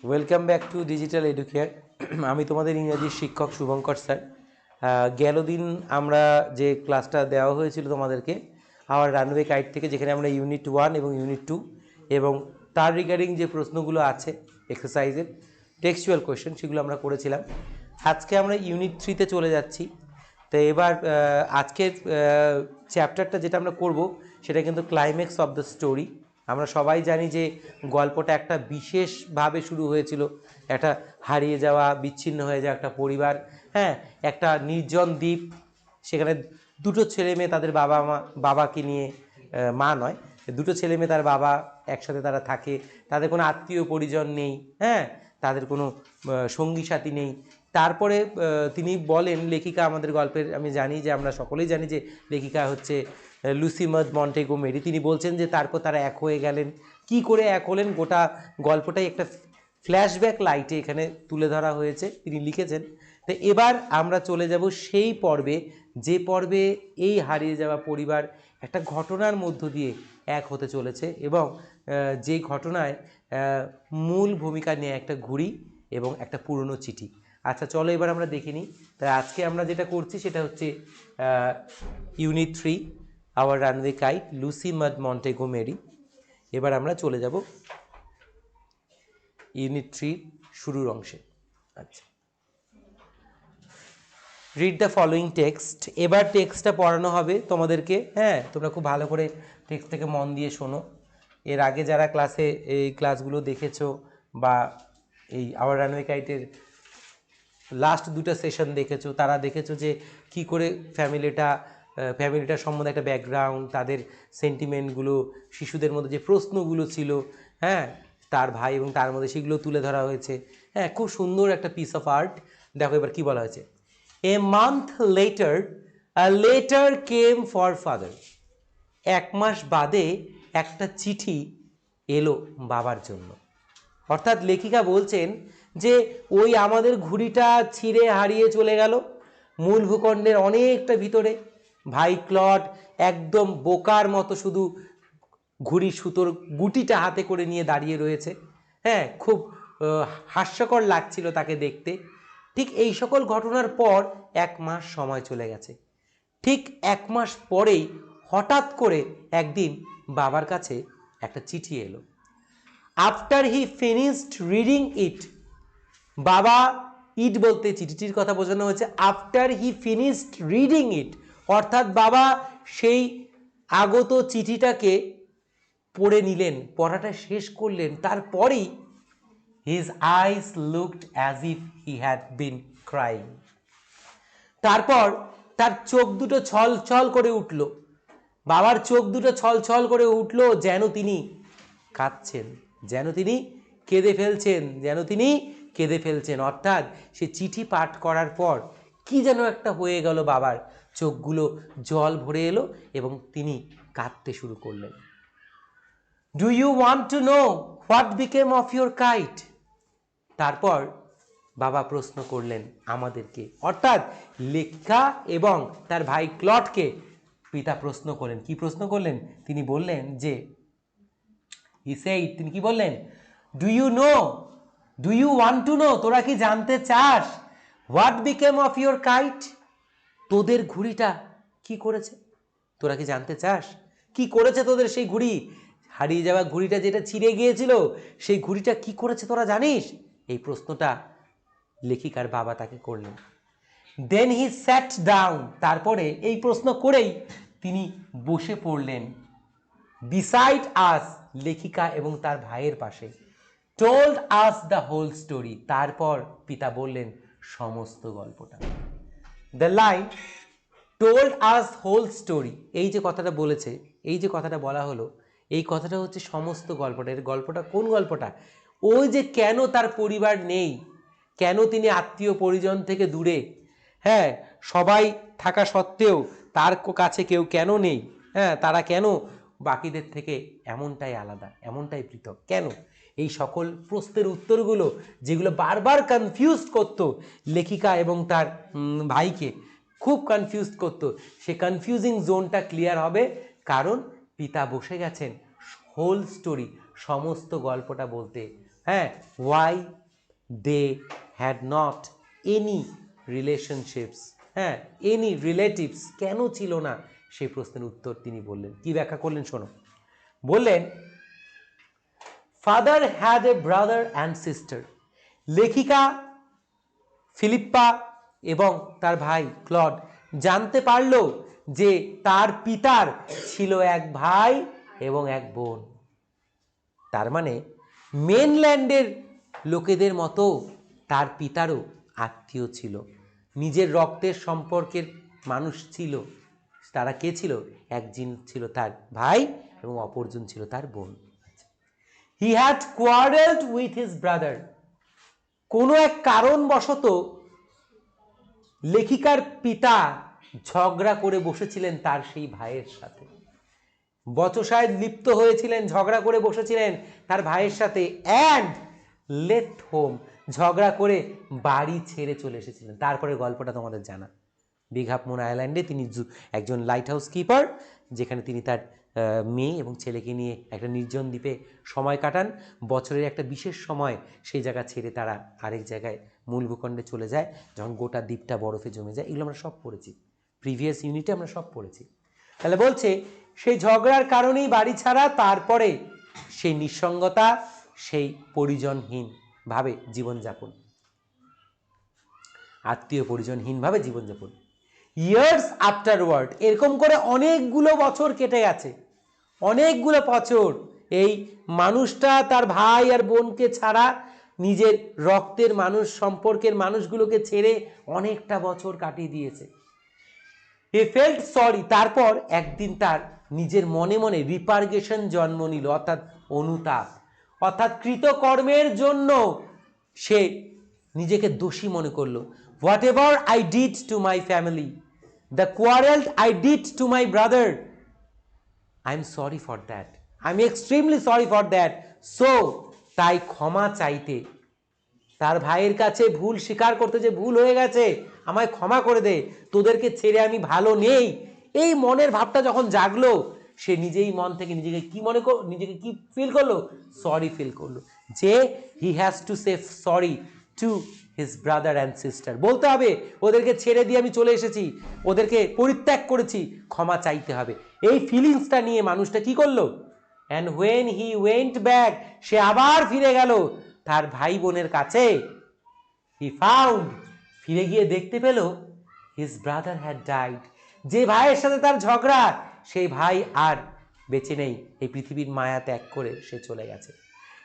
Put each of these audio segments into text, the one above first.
Welcome back to digital educare. আমি তোমাদের ইংরাজির শিক্ষক শুভঙ্কর স্যার। গেল দিন আমরা যে ক্লাসটা দেওয়া হয়েছিল তোমাদেরকে আওয়ার রানওয়ে গাইড থেকে, যেখানে আমরা ইউনিট 1 এবং ইউনিট 2 এবং তার রিগার্ডিং যে প্রশ্নগুলো আছে এক্সারসাইজের টেক্সচুয়াল কোয়েশ্চেন, সেগুলো আমরা করেছিলাম। আজকে আমরা ইউনিট 3-তে চলে যাচ্ছি। তো এবার আজকের চ্যাপ্টারটা যেটা আমরা করব সেটা কিন্তু ক্লাইম্যাক্স অফ দ্য স্টোরি। আমরা সবাই জানি যে গল্পটা একটা বিশেষভাবে শুরু হয়েছিল, একটা হারিয়ে যাওয়া, বিচ্ছিন্ন হয়ে যাওয়া একটা পরিবার, হ্যাঁ, একটা নির্জন দ্বীপ, সেখানে দুটো ছেলে মেয়ে তাদের বাবাকে নিয়ে, মা নয়, দুটো ছেলে মেয়ে তার বাবা একসাথে তারা থাকে, তাদের কোনো আত্মীয় পরিজন নেই, হ্যাঁ, তাদের কোনো সঙ্গী সাথী নেই। তারপরে তিনি বলেন, লেখিকা আমাদের গল্পের, আমি জানি যে আমরা সকলেই জানি যে লেখিকা হচ্ছে লুসি মাদ মন্টেগোমেরি। তিনি বলছেন যে তারপর তারা এক হয়ে গেলেন। কি করে এক হলেন গোটা গল্পটাই একটা ফ্ল্যাশব্যাক লাইটে এখানে তুলে ধরা হয়েছে, তিনি লিখেছেন। তো এবার আমরা চলে যাব সেই পর্বে, যে পর্বে এই হারিয়ে যাওয়া পরিবার একটা ঘটনার মধ্য দিয়ে এক হতে চলেছে, এবং যে ঘটনায় মূল ভূমিকা নিয়ে একটা ঘুড়ি এবং একটা পুরনো চিঠি। আচ্ছা, চলো এবার আমরা দেখে নিই। তাই আজকে আমরা যেটা করছি সেটা হচ্ছে unit 3 our runway guide, Lucy Maud Montgomery. এবার আমরা চলে যাব ইউনিট 3 শুরুর অংশে। আচ্ছা, রিড দ্য ফলোয়িং টেক্সট। এবার টেক্সটটা পড়ানো হবে তোমাদেরকে, হ্যাঁ, তোমরা খুব ভালো করে টেক্সটটাকে মন দিয়ে শোনো। এর আগে যারা ক্লাসে এই ক্লাসগুলো দেখেছো বা এই আওয়ার রানওয়ে গাইডের লাস্ট দুটো সেশন দেখেছো, তারা দেখেছো যে কি করে ফ্যামিলিটার সম্বন্ধে একটা ব্যাকগ্রাউন্ড, তাদের সেন্টিমেন্টগুলো, শিশুদের মধ্যে যে প্রশ্নগুলো ছিল, হ্যাঁ, তার ভাই এবং তার মধ্যে সেগুলো তুলে ধরা হয়েছে। হ্যাঁ, খুব সুন্দর একটা পিস অফ আর্ট। দেখো এবার কি বলা হয়েছে। A month letter a letter came for father. এক মাস বাদে একটা চিঠি এলো বাবার জন্য। অর্থাৎ লেখিকা বলছেন যে ওই আমাদের ঘুড়িটা ছিঁড়ে হারিয়ে চলে গেল মূল ভূখণ্ডের অনেকটা ভিতরে। ভাই ক্লড একদম বোকার মতো শুধু ঘুড়ির সুতোর গুটিটা হাতে করে নিয়ে দাঁড়িয়ে রয়েছে। হ্যাঁ, খুব হাস্যকর লাগছিল তাকে দেখতে। ঠিক এই সকল ঘটনার পর এক মাস সময় চলে গেছে। ঠিক এক মাস পরেই হঠাৎ করে একদিন বাবার কাছে একটা চিঠি এলো। আফটার হি ফিনিশড রিডিং ইট, বাবা, ইট বলতে চিঠিটির কথা বোঝানো হয়েছে। আফটার হি ফিনিশড রিডিং ইট, অর্থাৎ বাবা সেই আগত চিঠিটাকে পড়ে নিলেন, পড়াটা শেষ করলেন, তারপরেই his eyes looked as if he had been crying. তারপর তার চোখ দুটো ছল ছল করে উঠল, বাবার চোখ দুটো ছল ছল করে উঠল, যেন তিনি কাঁদছেন, যেন তিনি কেঁদে ফেলছেন, যেন তিনি কেঁদে ফেলছেন। অর্থাৎ সে চিঠি পাঠ করার পর কি যেন একটা হয়ে গেল, বাবার চোখগুলো জল ভরে এলো এবং তিনি কাঁদতে শুরু করলেন। Do you want to know what became of your kite? তারপর বাবা প্রশ্ন করলেন আমাদেরকে, অর্থাৎ লেখা এবং তার ভাই ক্লডকে পিতা প্রশ্ন করলেন। কি প্রশ্ন করলেন? তিনি বললেন যে তিনি কি বললেন? Do you know, do you want to know, তোরা কি জানতে চাস? What became of your kite, তোদের ঘুড়িটা কি করেছে? তোরা কি জানতে চাস কি করেছে তোদের সেই ঘুড়ি? হারিয়ে যাওয়া ঘুড়িটা যেটা ছিঁড়ে গিয়েছিল, সেই ঘুড়িটা কি করেছে তোরা জানিস? এই প্রশ্নটা লেখিকার বাবা তাকে করলেন। দেন হি স্যাট ডাউন, তারপরে এই প্রশ্ন করেই তিনি বসে পড়লেন বিসাইড আস, লেখিকা এবং তার ভাইয়ের পাশে। Told us the whole story, তারপর পিতা বললেন সমস্ত গল্পটা। The line told us whole story, এই যে কথাটা বলেছে, এই যে কথাটা বলা হলো, এই কথাটা হচ্ছে সমস্ত গল্পটা। এর গল্পটা কোন গল্পটা? ওই যে কেন তার পরিবার নেই, কেন তিনি আত্মীয় পরিজন থেকে দূরে, হ্যাঁ, সবাই থাকা সত্ত্বেও তার কাছে কেউ কেন নেই, হ্যাঁ, তারা কেন বাকিদের থেকে এমনটাই আলাদা, এমনটাই পৃথক কেন? এই সকল প্রশ্নের উত্তরগুলো যেগুলো বারবার কনফিউজ করতো লেখিকা এবং তার ভাইকে, খুব কনফিউজ করতো, সে কনফিউজিং জোনটা ক্লিয়ার হবে, কারণ পিতা বসে গেছেন হোল স্টোরি, সমস্ত গল্পটা বলতে হ্যাঁ, why they had not any relationships, হ্যাঁ, এনি রিলেটিভস, কেন ছিল না সেই প্রশ্নের উত্তর তিনি বললেন। কি ব্যাখ্যা করলেন শোনো। বললেন father had a brother and sister. লেখিকা ফিলিপ্পা এবং তার ভাই ক্লড জানতে পারল যে তার পিতার ছিল এক ভাই এবং এক বোন। তার মানে মেনল্যান্ডের লোকেদের মতো তার পিতারও আত্মীয় ছিল, নিজের রক্তের সম্পর্কের মানুষ ছিল। তারা কে ছিল? একজন ছিল তার ভাই এবং অপরজন ছিল তার বোন। He had কোয়ারেলড with his brother. কোনো এক কারণবশত লেখিকার পিতা ঝগড়া করে বসেছিলেন তার সেই ভাইয়ের সাথে, বচসায় লিপ্ত হয়েছিলেন, ঝগড়া করে বসেছিলেন তার ভাইয়ের সাথে। অ্যান্ড লেফট হোম, ঝগড়া করে বাড়ি ছেড়ে চলে এসেছিলেন। তারপরে গল্পটা তোমাদের জানা। বিগ হাফ মুন আইল্যান্ডে তিনি একজন লাইট হাউস কিপার, যেখানে তিনি তার মেয়ে এবং ছেলেকে নিয়ে একটা নির্জন দ্বীপে সময় কাটান। বছরের একটা বিশেষ সময় সেই জায়গা ছেড়ে তারা আরেক জায়গায় মূল ভূখণ্ডে চলে যায়, যখন গোটা দ্বীপটা বরফে জমে যায়। এগুলো আমরা সব পড়েছি, প্রিভিয়াস ইউনিটে আমরা সব পড়েছি। তাহলে বলছে সেই ঝগড়ার কারণেই বাড়ি ছাড়া, তারপরে সেই নিঃসঙ্গতা, সেই পরিজনহীন ভাবে জীবনযাপন, আত্মীয় পরিজনহীনভাবে জীবনযাপন। ইয়ার্স আফটারওয়ার্ড, এরকম করে অনেকগুলো বছর কেটে গেছে, অনেকগুলো বছর এই মানুষটা তার ভাই আর বোনকে ছাড়া, নিজের রক্তের মানুষ, সম্পর্কের মানুষগুলোকে ছেড়ে অনেকটা বছর কাটিয়ে দিয়েছে। হি ফেল্ট সরি, তারপর একদিন তার নিজের মনে মনে রিপারগেশন জন্ম নিল, অর্থাৎ অনুতাপ, অর্থাৎ কৃতকর্মের জন্য সে নিজেকে দোষী মনে করলো। What ever I did to my family, the quarrel I did to my brother, I am sorry for that, I am extremely sorry for that. So, তাই ক্ষমা চাইতে, তার ভাইয়ের কাছে ভুল স্বীকার করতে, যে ভুল হয়ে গেছে, আমায় ক্ষমা করে দে, তোদেরকে ছেড়ে আমি ভালো নেই, এই মনের ভাবটা যখন জাগলো, সে নিজেই মন থেকে নিজেকে কি মনে নিজেকে কি ফিল করলো? সরি ফিল করলো, যে he has to say sorry to his brother and sister. বলতে হবে ওদেরকে ছেড়ে দিয়ে আমি চলে এসেছি, ওদেরকে পরিত্যাগ করেছি, ক্ষমা চাইতে হবে। এই ফিলিংসটা নিয়ে মানুষটা কি করলো? And when he went back, সে আবার ফিরে গেল তার ভাই বোনের কাছে। হি ফাউন্ড, ফিরে গিয়ে দেখতে পেল হিজ ব্রাদার হ্যাড ডাইড, যে ভাইয়ের সাথে তার ঝগড়া, সেই ভাই আর বেঁচে নেই, এই পৃথিবীর মায়া ত্যাগ করে সে চলে গেছে।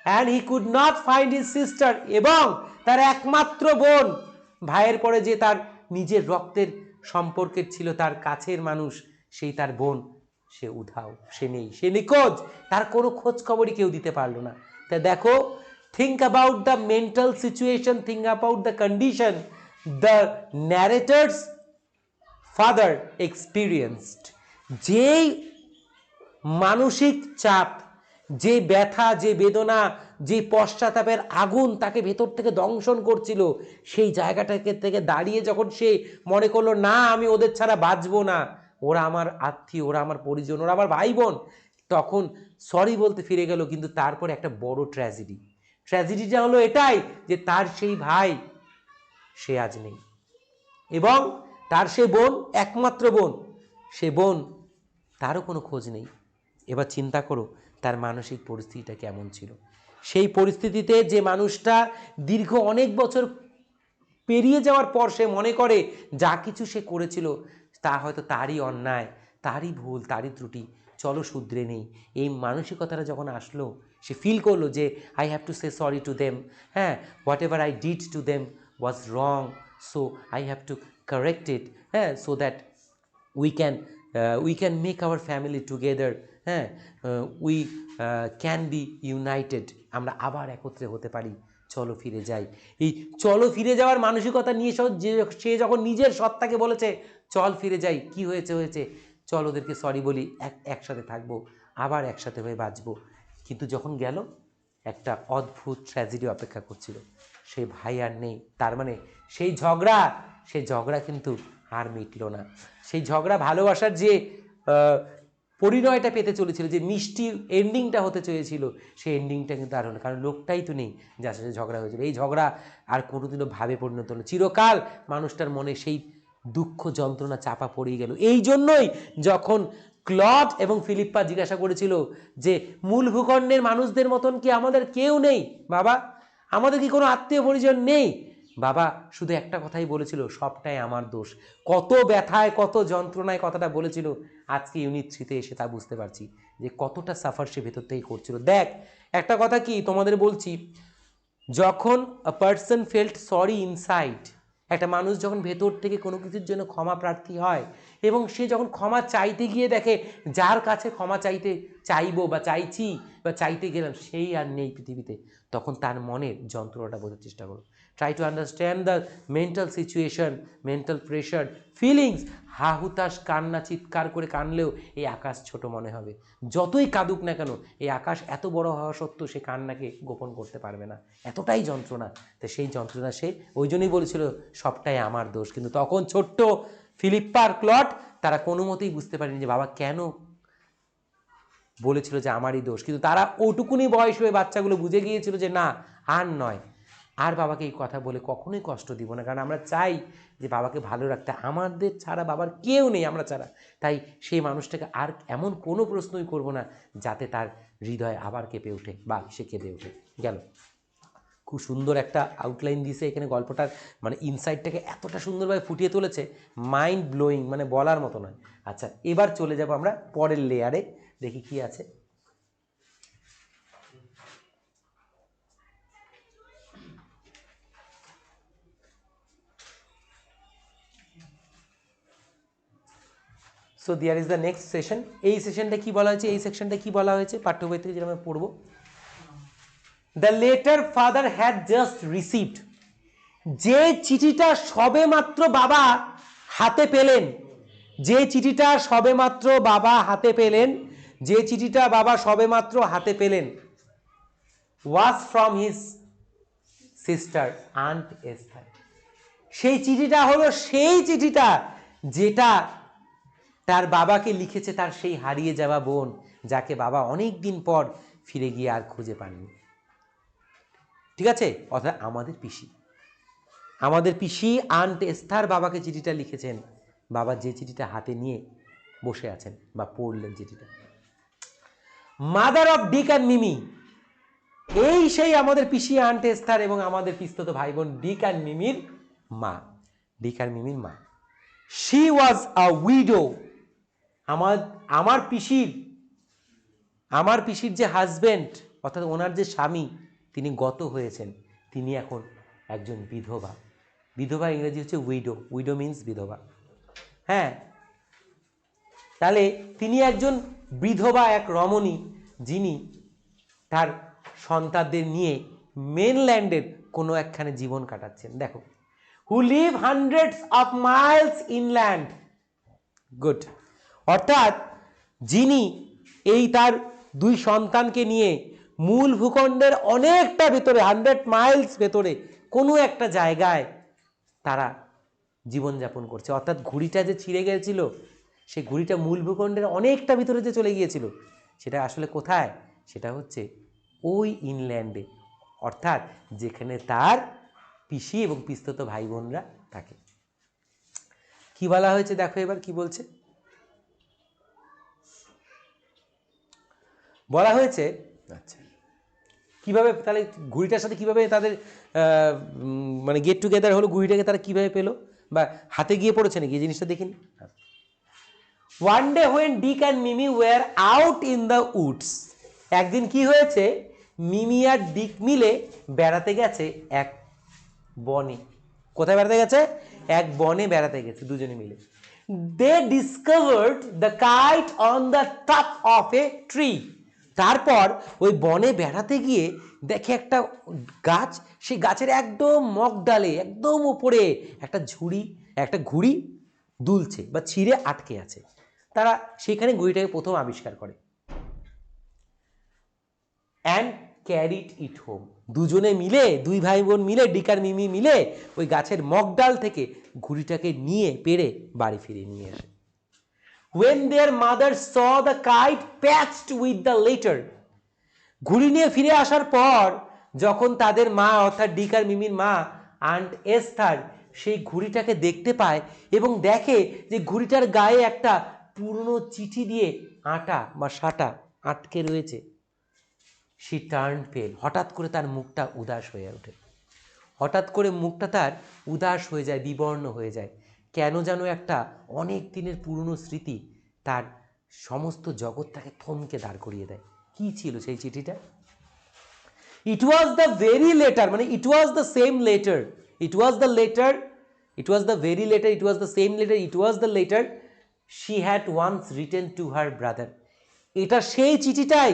And he could not find his sister, এবং তার একমাত্র বোন, ভাইয়ের পরে যে তার নিজের রক্তের সম্পর্কের ছিল, তার কাছের মানুষ, সেই তার বোন, সে উধাও, সে নেই, সে নিখোঁজ, তার কোনো খোঁজ খবরই কেউ দিতে পারলো না। তা দেখো, think about the mental situation, think about the condition the narrator's father experienced. যেই মানসিক চাপ, যে ব্যথা, যে বেদনা, যে পশ্চাতাপের আগুন তাকে ভেতর থেকে দংশন করছিল, সেই জায়গাটাকে থেকে দাঁড়িয়ে যখন সে মনে করলো, না আমি ওদের ছাড়া বাঁচবো না, ওরা আমার আত্মীয়, ওরা আমার পরিজন, ওরা আমার ভাই বোন, তখন সরি বলতে ফিরে গেল। কিন্তু তারপর একটা বড় ট্র্যাজেডিটা হলো এটাই, যে তার সেই ভাই সে আজ নেই, এবং তার সে বোন, একমাত্র বোন, সে বোন, তারও কোনো খোঁজ নেই। এবার চিন্তা করো তার মানসিক পরিস্থিতিটা কেমন ছিল। সেই পরিস্থিতিতে যে মানুষটা দীর্ঘ অনেক বছর পেরিয়ে যাওয়ার পর সে মনে করে যা কিছু সে করেছিল তা হয়তো তারই অন্যায়, তারই ভুল, তারই ত্রুটি, চলো শুধরে নেই, এই মানসিকতাটা যখন আসলো, সে ফিল করলো যে I have to say sorry to them, হ্যাঁ, whatever I did to them was wrong, so I have to correct it, হ্যাঁ, so that we can make our family together, হ্যাঁ, we can be united, আমরা আবার একত্রে হতে পারি, চলো ফিরে যাই। এই চলো ফিরে যাওয়ার মানসিকতা নিয়ে সে যখন নিজের সত্তাকে বলেছে চল ফিরে যাই, কি হয়েছে, চল ওদেরকে সরি বলি, একসাথে থাকবো, আবার একসাথে হয়ে বাঁচবো। কিন্তু যখন গেল, একটা অদ্ভুত ট্র্যাজেডি অপেক্ষা করছিল, সেই ভাই আর নেই। তার মানে সেই ঝগড়া কিন্তু আর মিটলো না। সেই ঝগড়া, ভালোবাসার যে পরিণয়টা পেতে চলেছিল, যে মিষ্টি এন্ডিংটা হতে চেয়েছিল, সেই এন্ডিংটা কিন্তু আর হলো, কারণ লোকটাই তো নেই যার সাথে ঝগড়া হয়েছিল। এই ঝগড়া আর কোনোদিনও ভাবে পরিণত হলো, চিরকাল মানুষটার মনে সেই দুঃখ যন্ত্রণা চাপা পড়েই গেল। এই জন্যই যখন ক্লড এবং ফিলিপ্পা জিজ্ঞাসা করেছিল যে মূল ভূখণ্ডের মানুষদের মতন কি আমাদের কেউ নেই বাবা, আমাদের কি কোনো আত্মীয় পরিজন নেই? বাবা শুধু একটা কথাই বলেছিল, সবটাই আমার দোষ। কত ব্যথায় কত যন্ত্রণায় কথাটা বলেছিল, আজকে ইউনিট 3-তে এসে তা বুঝতে পারছি যে কতটা সাফার সে ভেতর থেকে করছিল। দেখ একটা কথা কি তোমাদের বলছি, যখন a person felt sorry inside, একটা মানুষ যখন ভেতর থেকে কোনো কিছুর জন্য ক্ষমা প্রার্থী হয় এবং সে যখন ক্ষমা চাইতে গিয়ে দেখে যার কাছে ক্ষমা চাইতে চাইবো বা চাইছি বা চাইতে গেলাম সেই আর নেই পৃথিবীতে, তখন তার মনের যন্ত্রণাটা বোঝার চেষ্টা করো। Try to understand the mental situation, mental pressure, feelings. হা হুতাশ কান্না, চিৎকার করে কানলেও এই আকাশ ছোট মনে হবে। যতই কাঁদুক না কেন, এই আকাশ এত বড় হওয়া সত্ত্বেও সে কান্নাকে গোপন করতে পারবে না, এতটাই যন্ত্রণা। তো সেই যন্ত্রণা সে ওই জন্যই বলেছিল সবটাই আমার দোষ। কিন্তু তখন ছোট্ট ফিলিপ্পা আর ক্লড তারা কোনো মতেই বুঝতে পারেনি যে বাবা কেন বলেছিল যে আমারই দোষ। কিন্তু তারা ওটুকুনি বয়স হয়ে বাচ্চাগুলো বুঝে গিয়েছিল যে না, আর নয়, আর বাবাকে এই কথা বলে কখনোই কষ্ট দিব না, কারণ আমরা চাই যে বাবাকে ভালো রাখতে, আমাদের ছাড়া বাবার কেউ নেই আমরা ছাড়া। তাই সেই মানুষটাকে আর এমন কোনো প্রশ্নই করব না যাতে তার হৃদয় আবার কেঁপে ওঠে বা সে কেঁদে ওঠে। গেল, খুব সুন্দর একটা আউটলাইন দিয়েছে এখানে গল্পটার, মানে ইনসাইডটাকে এতটা সুন্দরভাবে ফুটিয়ে তুলেছে, মাইন্ড ব্লোয়িং, মানে বলার মতো নয়। আচ্ছা এবার চলে যাব আমরা পরের লেয়ারে, দেখি কি আছে। So there is the next session. এই সেশনটা কি বলা হয়েছে, এই সেকশনটা কি বলা হয়েছে পাঠ্য বই থেকে যেটা আমরা পড়বো, the letter father had just received. যে চিঠিটা সবে মাত্র বাবা হাতে পেলেন, যে চিঠিটা সবে মাত্র বাবা হাতে পেলেন, যে চিঠিটা বাবা সবে মাত্র হাতে পেলেন, was from his sister aunt Esther. সেই চিঠিটা হলো সেই চিঠিটা যেটা তার বাবাকে লিখেছে তার সেই হারিয়ে যাওয়া বোন, যাকে বাবা অনেক দিন পর ফিরে গিয়ে আর খুঁজে পাননি। ঠিক আছে, অর্থাৎ আমাদের পিসি, আমাদের পিসি আন্ট এস্থার বাবাকে চিঠিটা লিখেছেন, বাবা যে চিঠিটা হাতে নিয়ে বসে আছেন বা পড়লেন চিঠিটা। Mother of Dick and Mimi, এই সেই আমাদের পিসি আন্ট এস্থার এবং আমাদের পিস্তত ভাই বোন ডিক অ্যান্ড মিমির মা, ডিক আর মিমির মা। শি ওয়াজ আ উইডো, আমার পিসির যে হাজবেন্ড, অর্থাৎ ওনার যে স্বামী, তিনি গত হয়েছেন, তিনি এখন একজন বিধবা। বিধবা ইংরেজি হচ্ছে উইডো, উইডো মিন্স বিধবা। হ্যাঁ, তাহলে তিনি একজন বিধবা, এক রমণী, যিনি তার সন্তানদের নিয়ে মেনল্যান্ডের কোনো একখানে জীবন কাটাচ্ছেন। দেখো, হু leave hundreds of miles inland, good, অর্থাৎ যিনি এই তার দুই সন্তানকে নিয়ে মূল ভূখণ্ডের অনেকটা ভেতরে, 100 মাইলস ভেতরে কোনো একটা জায়গায় তারা জীবনযাপন করছে। অর্থাৎ ঘুড়িটা যে ছিঁড়ে গিয়েছিল, সেই ঘুড়িটা মূল ভূখণ্ডের অনেকটা ভিতরে যে চলে গিয়েছিল, সেটা আসলে কোথায়? সেটা হচ্ছে ওই ইনল্যান্ডে, অর্থাৎ যেখানে তার পিসি এবং পিস্তত ভাই বোনরা থাকে। কি বলা হয়েছে দেখো এবার কি বলছে, বলা হয়েছে আচ্ছা কিভাবে তাহলে ঘুড়িটার সাথে কিভাবে তাদের মানে গেট টুগেদার হলো, ঘুড়িটাকে তারা কিভাবে পেলো বা হাতে গিয়ে পড়েছে নাকি, এই জিনিসটা দেখিনি। One day when Dick and Mimi were out in the woods, একদিন কি হয়েছে, মিমি আর ডিক মিলে বেড়াতে গেছে এক বনে। কোথায় বেড়াতে গেছে? এক বনে বেড়াতে গেছে দুজনে মিলে। They discovered the kite on the top of a tree, তারপর ওই বনে বেড়াতে গিয়ে দেখে একটা গাছ, সেই গাছের একদম মগডালে একদম উপরে একটা ঘুড়ি দুলছে বা ছিঁড়ে আটকে আছে। তারা সেখানে ঘুড়িটাকে প্রথম আবিষ্কার করে অ্যান্ড ক্যারিড ইট হোম। দুজনে মিলে, দুই ভাই বোন মিলে, ডিকার মিমি মিলে ওই গাছের মগডাল থেকে ঘুড়িটাকে নিয়ে পেরে বাড়ি ফিরে নিয়ে আসে। when their mother saw the kite patched with the letter, ঘুড়ি নিয়ে ফিরে আসার পর যখন তাদের মা অর্থাৎ ডিক আর মিমির মা আন্ট এস্থার সেই ঘুড়িটাকে দেখতে পায় এবং দেখে যে ঘুড়িটার গায়ে একটা পুরনো চিঠি দিয়ে আটা বা সাটা আটকে রয়েছে, she turned pale, হঠাৎ করে তার মুখটা উদাস হয়ে ওঠে, হঠাৎ করে মুখটা তার উদাস হয়ে যায়, বিবর্ণ হয়ে যায়। কেন যেন একটা অনেক দিনের পুরনো স্মৃতি তার সমস্ত জগৎটাকে থমকে দাঁড় করিয়ে দেয়। কি ছিল সেই চিঠিটা? It was the very letter, মানে it was the same letter, it was the letter, it was the very letter, it was the same letter, it was the letter she had once written to her brother. এটা সেই চিঠিটাই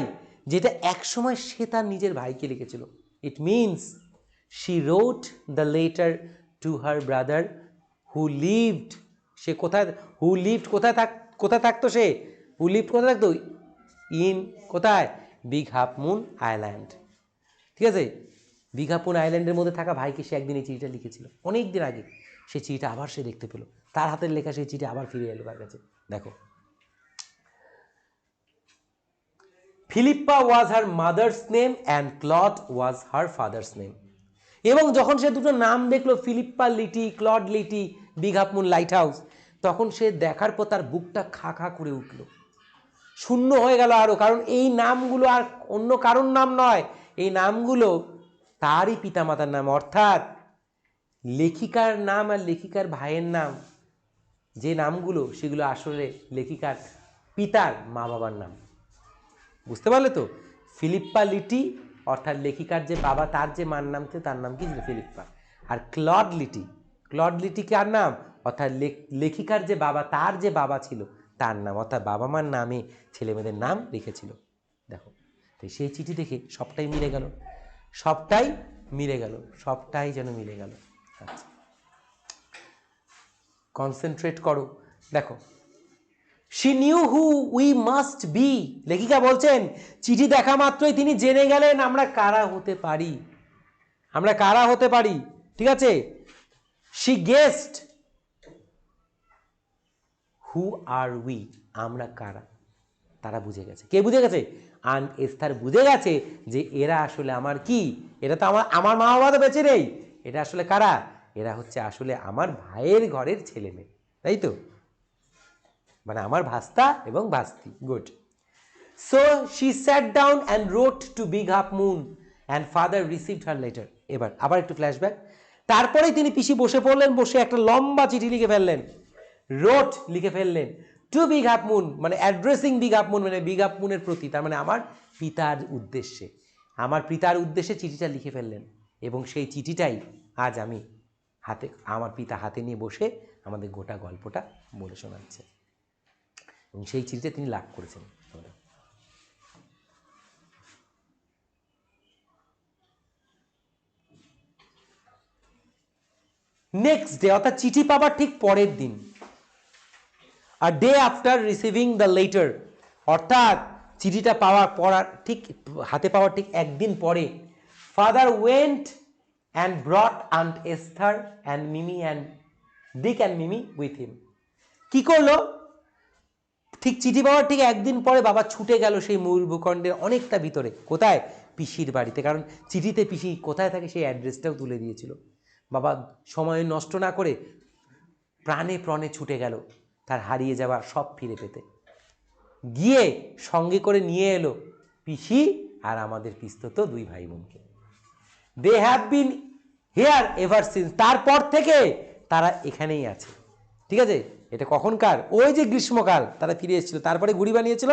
যেটা একসময় সে তার নিজের ভাইকে লিখেছিল। It means she wrote the letter to her brother who lived, সে কোথায়, who lived কোথায় থাকতো সে, who lived কোথায় থাকতো, ইন কোথায়, বিগ হাফ মুন আইল্যান্ড। ঠিক আছে, বিগ হাফ মুন আইল্যান্ডের মধ্যে থাকা ভাইকে সে একদিন এই চিঠিটা লিখেছিল, অনেক দিন আগে। সেই চিঠিটা আবার সে দেখতে পেল, তার হাতের লেখা সেই চিঠি আবার ফিরে এলো তার কাছে। দেখো, Philippa was her mother's name and Claude was her father's name. এবং যখন সে দুটো নাম দেখলো, ফিলিপ্পা লিটি, ক্লড লিটি, big half moon lighthouse, তখন সে দেখার পর তার বুকটা খা খা করে উঠল, শূন্য হয়ে গেল আরো। কারণ এই নামগুলো আর অন্য কারোর নাম নয়, এই নামগুলো তারই পিতামাতার নাম, অর্থাৎ লেখিকার নাম আর লেখিকার ভাইয়ের নাম, যে নামগুলো সেগুলো আসলে লেখিকার পিতার মা বাবার নাম। বুঝতে পারলে তো? ফিলিপ্পা লিটি অর্থাৎ লেখিকার যে বাবা, তার যে মার নাম ছিল তার নাম কি ছিল? ফিলিপ্পা। আর ক্লড লিটি, ক্লড লিটি কার নাম? অর্থাৎ লেখিকার যে বাবা, তার যে বাবা ছিল তার নাম, অর্থাৎ বাবা মার নামে ছেলে মেয়েদের নাম লিখেছিল। দেখো, তো সেই চিঠি দেখে সবটাই মিলে গেল, সবটাই মিলে গেল, সবটাই যেন মিলে গেল। আচ্ছা, কনসেন্ট্রেট করো। দেখো, she knew who we must be, লেখিকা বলছেন চিঠি দেখা মাত্রই তিনি জেনে গেলেন আমরা কারা হতে পারি, আমরা কারা হতে পারি। ঠিক আছে, she guessed who are we, আমরা কারা, তারা বুঝে গেছে। কে বুঝে গেছে? আন্ট এস্থার বুঝে গেছে যে এরা আসলে আমার কি, এটা তো আমার মা বাবা তো বেঁচে নেই, এটা আসলে কারা, এরা হচ্ছে আসলে আমার ভাইয়ের ঘরের ছেলে মেয়ে, তাই তো, মানে আমার ভাস্তা এবং ভাস্তি। Good. So she sat down and wrote to Big half Moon and father received her letter. এবার আবার একটু ফ্ল্যাশব্যাক। তারপরেই তিনি পিসি বসে পড়লেন, বসে একটা লম্বা চিঠি লিখে ফেললেন, রোট লিখে ফেললেন, টু বিগ হাফ মুন, মানে অ্যাড্রেসিং বিগ হাফ মুন, মানে বিগ হাফ মুনের প্রতি, তার মানে আমার পিতার উদ্দেশ্যে, আমার পিতার উদ্দেশ্যে চিঠিটা লিখে ফেললেন। এবং সেই চিঠিটাই আজ আমি হাতে, আমার পিতা হাতে নিয়ে বসে আমাদের গোটা গল্পটা বলে শোনাচ্ছে, এবং সেই চিঠিটা তিনি লাভ করেছেন। নেক্সট ডে, অর্থাৎ চিঠি পাবার ঠিক পরের দিন, a day after receiving the letter, অর্থাৎ চিঠিটা পড়ার ঠিক হাতে পাওয়ার ঠিক একদিন পরে, father went and brought aunt Esther and Mimi and Dick and Mimi with him. কি করলো? ঠিক চিঠি পাওয়ার ঠিক একদিন পরে বাবা ছুটে গেল সেই মূল ভূখণ্ডের অনেকটা ভিতরে। কোথায়? পিসির বাড়িতে। কারণ চিঠিতে পিসি কোথায় থাকে সেই অ্যাড্রেসটাও তুলে দিয়েছিল। বাবা সময় নষ্ট না করে প্রাণে প্রাণে ছুটে গেল তার হারিয়ে যাওয়া সব ফিরে পেতে। গিয়ে সঙ্গে করে নিয়ে এলো পিসি আর আমাদের পিস্তত দুই ভাই বোনকে। They have been here ever since, তারপর থেকে তারা এখানেই আছে। ঠিক আছে, এটা কখনকার? ওই যে গ্রীষ্মকাল তারা ফিরে এসেছিল, তারপরে গুড়ি বানিয়েছিল,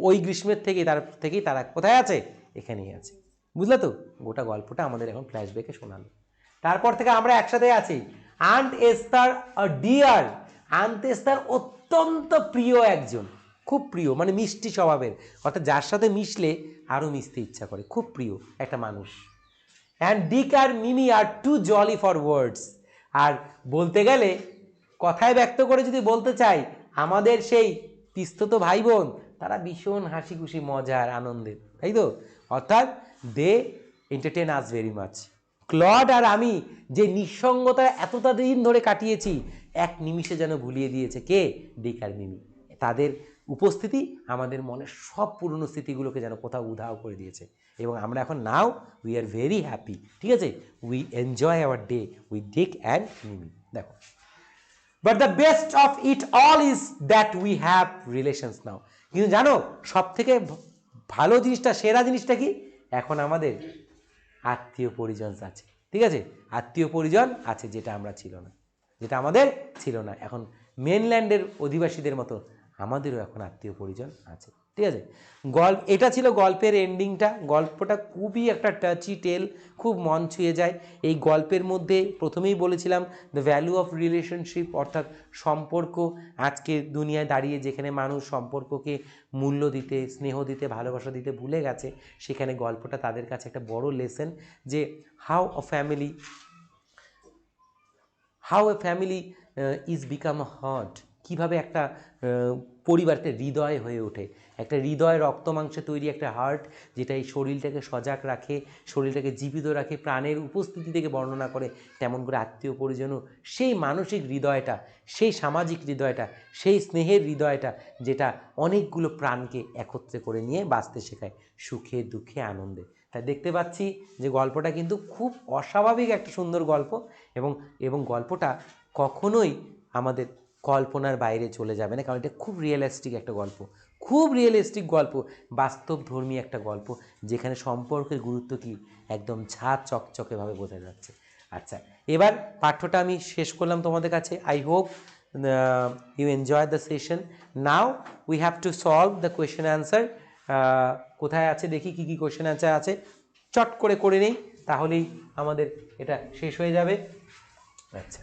ওই গ্রীষ্মের থেকেই তারা কোথায় আছে? এখানেই আছে। বুঝলে তো? গোটা গল্পটা আমাদের এখন ফ্ল্যাশব্যাকে শোনালো। তারপর থেকে আমরা একসাথে আছি। আন্ট এস্থার আ ডিয়ার, আন্ট এস্থার অত্যন্ত প্রিয় একজন, খুব প্রিয়, মানে মিষ্টি স্বভাবের, অর্থাৎ যার সাথে মিশলে আরও মিশতে ইচ্ছা করে, খুব প্রিয় একটা মানুষ। অ্যান্ড ডিক আর মিমি আর টু জলি ফর ওয়ার্ডস, আর বলতে গেলে কথায় ব্যক্ত করে যদি বলতে চাই, আমাদের সেই পিস্তত ভাই বোন তারা ভীষণ হাসি খুশি মজার আনন্দের, তাই তো? অর্থাৎ they entertain us very much. Claude আর আমি যে নিঃসঙ্গতা এতটা দিন ধরে কাটিয়েছি, এক নিমিষে যেন ভুলিয়ে দিয়েছে কে? ডিক আর মিমি। তাদের উপস্থিতি আমাদের মনের সব পুরনো স্মৃতিগুলোকে যেন কোথাও উধাও করে দিয়েছে এবং আমরা এখন now we are very happy, ঠিক আছে, we enjoy our day with Dick and Mimi. দেখো, but the best of it all is that we have relations now. কিন্তু জানো সব থেকে ভালো জিনিসটা, সেরা জিনিসটা কি, এখন আমাদের আত্মীয় পরিজন আছে, ঠিক আছে, আত্মীয় পরিজন আছে, যেটা আমরা ছিল না, যেটা আমাদের ছিল না। এখন মেনল্যান্ডের অধিবাসীদের মতো আমাদেরও এখন আত্মীয় পরিজন আছে, ঠিক আছে। এটা ছিল গল্পের এন্ডিংটা। গল্পটা খুবই একটা টাচি টেল, খুব মন ছুঁয়ে যায়। এই গল্পের মধ্যে প্রথমেই বলেছিলাম দ্য ভ্যালু অফ রিলেশনশিপ, অর্থাৎ সম্পর্ক। আজকে দুনিয়ায় দাঁড়িয়ে যেখানে মানুষ সম্পর্ককে মূল্য দিতে, স্নেহ দিতে, ভালোবাসা দিতে ভুলে গেছে, সেখানে গল্পটা তাদের কাছে একটা বড় লেসন যে how A family is become heart, কীভাবে একটা পরিবারটা হৃদয় হয়ে ওঠে, একটা হৃদয় রক্ত মাংসে তৈরি একটা হার্ট, যেটা এই শরীরটাকে সজাগ রাখে, শরীরটাকে জীবিত রাখে, প্রাণের উপস্থিতি থেকে বর্ণনা করে। তেমন করে আত্মীয় পরিজনও সেই মানসিক হৃদয়টা, সেই সামাজিক হৃদয়টা, সেই স্নেহের হৃদয়টা, যেটা অনেকগুলো প্রাণকে একত্রে করে নিয়ে বাঁচতে শেখায়, সুখে দুঃখে আনন্দে। তাই দেখতে পাচ্ছি যে গল্পটা কিন্তু খুব অস্বাভাবিক একটা সুন্দর গল্প এবং গল্পটা কখনোই আমাদের কল্পনার বাইরে চলে যাবে না, কারণ এটা খুব রিয়েলিস্টিক একটা গল্প, খুব রিয়েলিস্টিক গল্প, বাস্তবধর্মী একটা গল্প, যেখানে সম্পর্কের গুরুত্ব কি একদম ঝাঁ চকচকেভাবে বোঝা যাচ্ছে। আচ্ছা, এবার পাঠ্যটা আমি শেষ করলাম তোমাদের কাছে। I hope you enjoy the session. Now we have to solve the question answer. কোথায় আছে দেখি কি কি কোয়েশ্চেন অ্যান্সার আছে, চট করে নেই, তাহলেই আমাদের এটা শেষ হয়ে যাবে। আচ্ছা,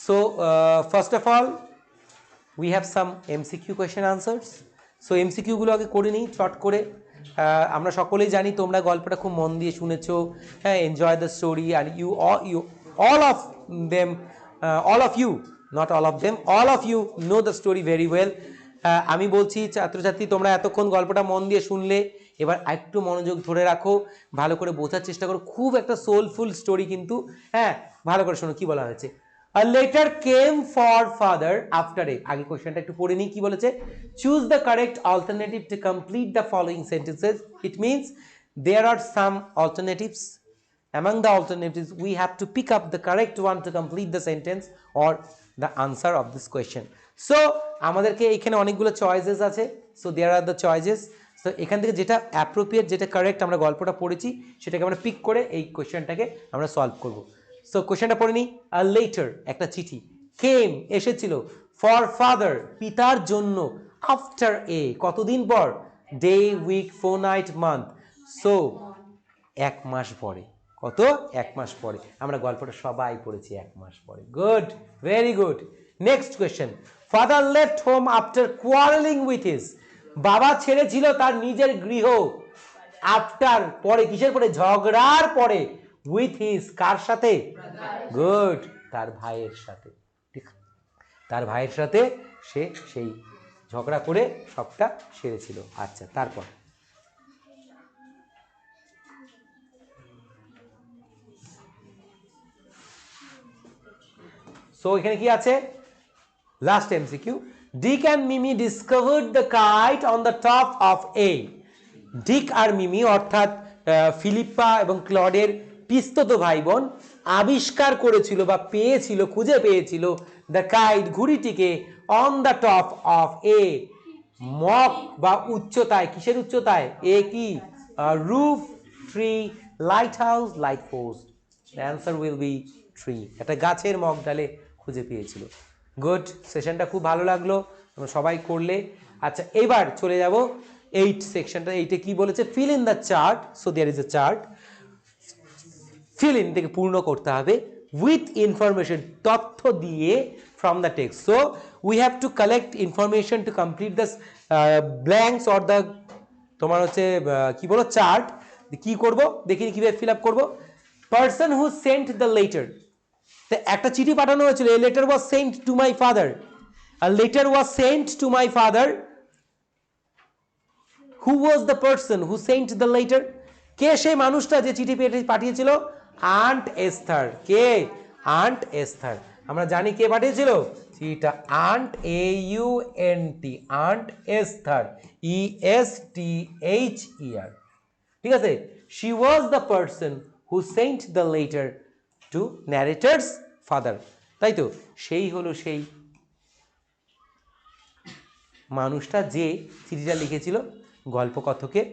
so first of all we have some MCQ question answers. so MCQ গুলো আগে করে নিই চট করে। আমরা সকলেই জানি তোমরা গল্পটা খুব মন দিয়ে শুনেছো, হ্যাঁ, এনজয় দ্য স্টোরি, আর all of them, all of you, not all of them, all of you know the story very well. আমি বলছি ছাত্রছাত্রী, তোমরা এতক্ষণ গল্পটা মন দিয়ে শুনলে, এবার একটু মনোযোগ ধরে রাখো, ভালো করে বোঝার চেষ্টা করো। খুব একটা সোলফুল স্টোরি কিন্তু, হ্যাঁ, ভালো করে শোনো কি বলা হয়েছে। A letter came for father after a, আগে কোশ্চেনটা একটু পড়ে নিই কি বলেছে। Choose the correct alternative to complete the following sentences. It means there are some alternatives. Among the alternatives we have to pick up the correct one to complete the sentence or the answer of this question. So আমাদেরকে এখানে অনেকগুলো choices আছে, so there are the choices. তো এখান থেকে যেটা appropriate, যেটা correct আমরা গল্পটা পড়েছি, সেটাকে আমরা পিক করে এই কোশ্চেনটাকে আমরা সলভ করব। সো কোশ্চেনটা পড়ে নিই। আ লেটার, একটা চিঠি, কেম, এসেছিল, ফর ফাদার, পিতার জন্য, আফটার এ, কতদিন পর, ডে, উইক, ফোরনাইট, মান্থ, সো এক মাস পরে। কত? এক মাস পরে। আমরা গল্পটা সবাই পড়েছি এক মাস পরে। Good, very good. Next question, father left home after quarrelling with his, বাবা ছেড়েছিল তার নিজের গৃহ, আফটার, পরে, কিসের পরে? ঝগড়ার পরে, উইথ হিজ, কার সাথে? গুড, তার ভাইয়ের সাথে। ঠিক, তার ভাইয়ের সাথে সে সেই ঝগড়া করে সবটা সেরেছিল। আচ্ছা, তারপর সো এখানে কি আছে? Last MCQ, Dick and Mimi discovered the kite on the top of a. Dick আর মিমি অর্থাৎ ফিলিপ্পা এবং ক্লডের পিস্তত ভাই বোন আবিষ্কার করেছিল বা পেয়েছিল, খুঁজে পেয়েছিল দ্য কাইট, ঘুড়িটিকে, on the top of a, মক বা উচ্চতায়। কিসের উচ্চতায়? এ কি? Roof, tree, lighthouse, light post. The answer will be tree. একটা গাছের মগ ডালে খুঁজে পেয়েছিল। গুড, সেশনটা খুব ভালো লাগলো, তোমরা সবাই করলে। আচ্ছা, এবার চলে যাব এইট সেকশনটা। এইটে কি বলেছে? Fill in the chart. So there is a chart, fill in থেকে পূর্ণ করতে হবে, উইথ ইনফরমেশন, তথ্য দিয়ে, from the text. So we have to collect information to complete the blanks or the, তোমার হচ্ছে কি বলো, চার্ট। কি করব দেখিনি কিভাবে ফিল আপ করবো। Person who sent the letter, একটা চিঠি পাঠানো হয়েছিল। A letter was sent to my father, a letter was sent to my father. Who was the person who sent the letter? কে সেই মানুষটা যে চিঠি পাঠিয়েছিল? Aunt Esther. কে? Aunt Esther. আমরা জানি কে পাঠিয়েছিল? সিটা Aunt, AUNT, Aunt Esther, ESTHER, ঠিক আছে। She was the person who sent the letter to narrator's father, তাই তো, সেই হলো সেই মানুষটা যে চিঠিটা লিখেছিল গল্পকথকের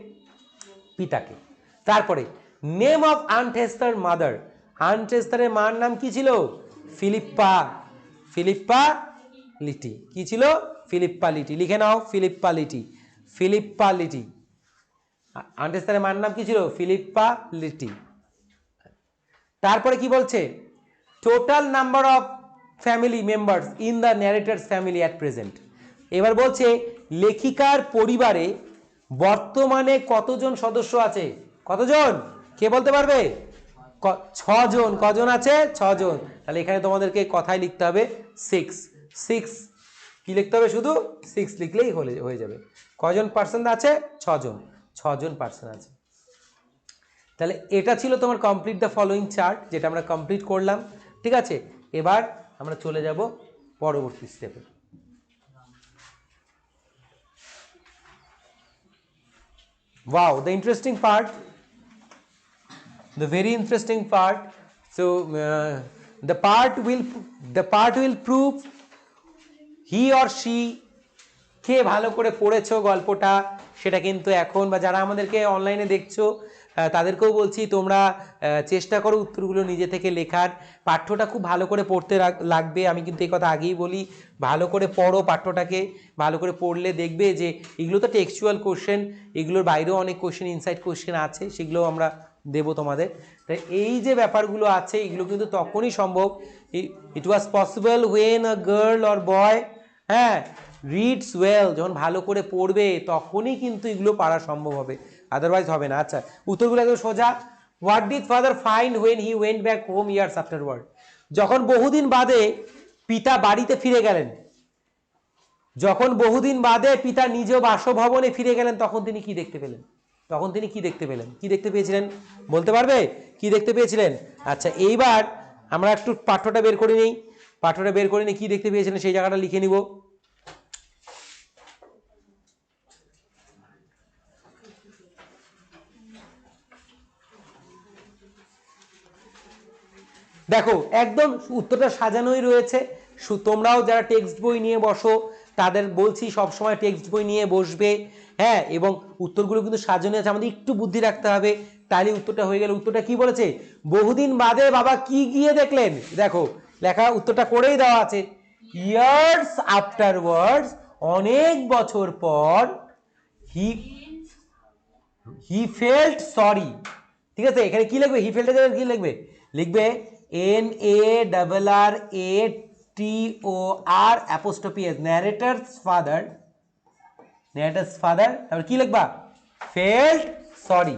পিতাকে। তারপরে name of Aunt Esther mother, Aunt এস্থারের মার নাম কি ছিল? ফিলিপ্পা, ফিলিপ্পা লিটি, কি ছিল? ফিলিপ্পা লিটি, লিখে নাও Philippa Leety, Philippa Leety. Aunt এস্থারের মার নাম কি ছিল? Philippa Leety. তারপরে কি বলছে? Total number of family members in the narrator's family at present. এবার বলছে লেখিকার পরিবারে বর্তমানে কতজন সদস্য আছে? কতজন? কে বলতে পারবে? 6 জন। কজন আছে? 6 জন। তাহলে এখানে তোমাদেরকে কথায় লিখতে হবে 6, 6 কি লিখতে হবে? শুধু 6 লিখলেই হয়ে যাবে। কজন পার্সন আছে? 6 জন, 6 জন পার্সন আছে। তাহলে এটা ছিল তোমার কমপ্লিট দ্য ফলোয়িং চার্ট, যেটা আমরা কমপ্লিট করলাম, ঠিক আছে। এবার আমরা চলে যাব পরবর্তী স্টেপে। Wow, the interesting part, the very interesting part. So the part will prove he or she কে ভালো করে পড়েছো গল্পটা, সেটা কিন্তু এখন বা যারা আমাদেরকে অনলাইনে দেখছো তাদেরকেও বলছি তোমরা চেষ্টা করো উত্তরগুলো নিজে থেকে লেখার। পাঠ্যটা খুব ভালো করে পড়তে লাগবে, আমি কিন্তু এই কথা আগেই বলি, ভালো করে পড়ো পাঠ্যটাকে। ভালো করে পড়লে দেখবে যে এগুলো তো টেক্সচুয়াল কোশ্চেন, এগুলোর বাইরেও অনেক কোশ্চেন, ইনসাইড কোশ্চেন আছে, সেগুলো আমরা দেবো তোমাদের। তাই এই যে ব্যাপারগুলো আছে এগুলো কিন্তু তখনই সম্ভব, it was possible when a girl or boy, হ্যাঁ, রিডস ওয়েল, যখন ভালো করে পড়বে তখনই কিন্তু এগুলো পারা সম্ভব হবে, আদারওয়াইজ হবে না। আচ্ছা, উত্তরগুলো একদম সোজা। What did father find when he went back home years afterward? যখন বহুদিন বাদে পিতা বাড়িতে ফিরে গেলেন, যখন বহুদিন বাদে পিতা নিজ বাসভবনে ফিরে গেলেন, তখন তিনি কি দেখতে পেলেন? তখন তিনি কি দেখতে পেলেন? কি দেখতে পেয়েছিলেন বলতে পারবে? কি দেখতে পেয়েছিলেন? আচ্ছা, এইবার আমরা একটু পাঠ্যটা বের করে নিই। পাঠ্যটা বের করে নিয়ে কি দেখতে পেয়েছিলেন সেই জায়গাটা লিখে নিব। দেখো একদম উত্তরটা সাজানোই রয়েছে। তোমরাও যারা টেক্সট বই নিয়ে বসো তাদের বলছি সবসময় টেক্সট বই নিয়ে বসবে, হ্যাঁ, এবং উত্তরগুলো কিন্তু সাজানো আছে, আমাদের একটু বুদ্ধি রাখতে হবে, তাহলে উত্তরটা হয়ে গেল। উত্তরটা কি বলেছে? বহুদিন বাদে বাবা কি গিয়ে দেখলেন? দেখো লেখা উত্তরটা করেই দেওয়া আছে, ইয়ার্স আফটারওয়ার্ডস, অনেক বছর পর, হি ফেল্ট সরি, ঠিক আছে। এখানে কি লিখবে? হি ফেল্টের জায়গায় কি লিখবে? লিখবে NARRATOR narrator's father, narrator's father, তারপর কি লিখবা? Felt sorry,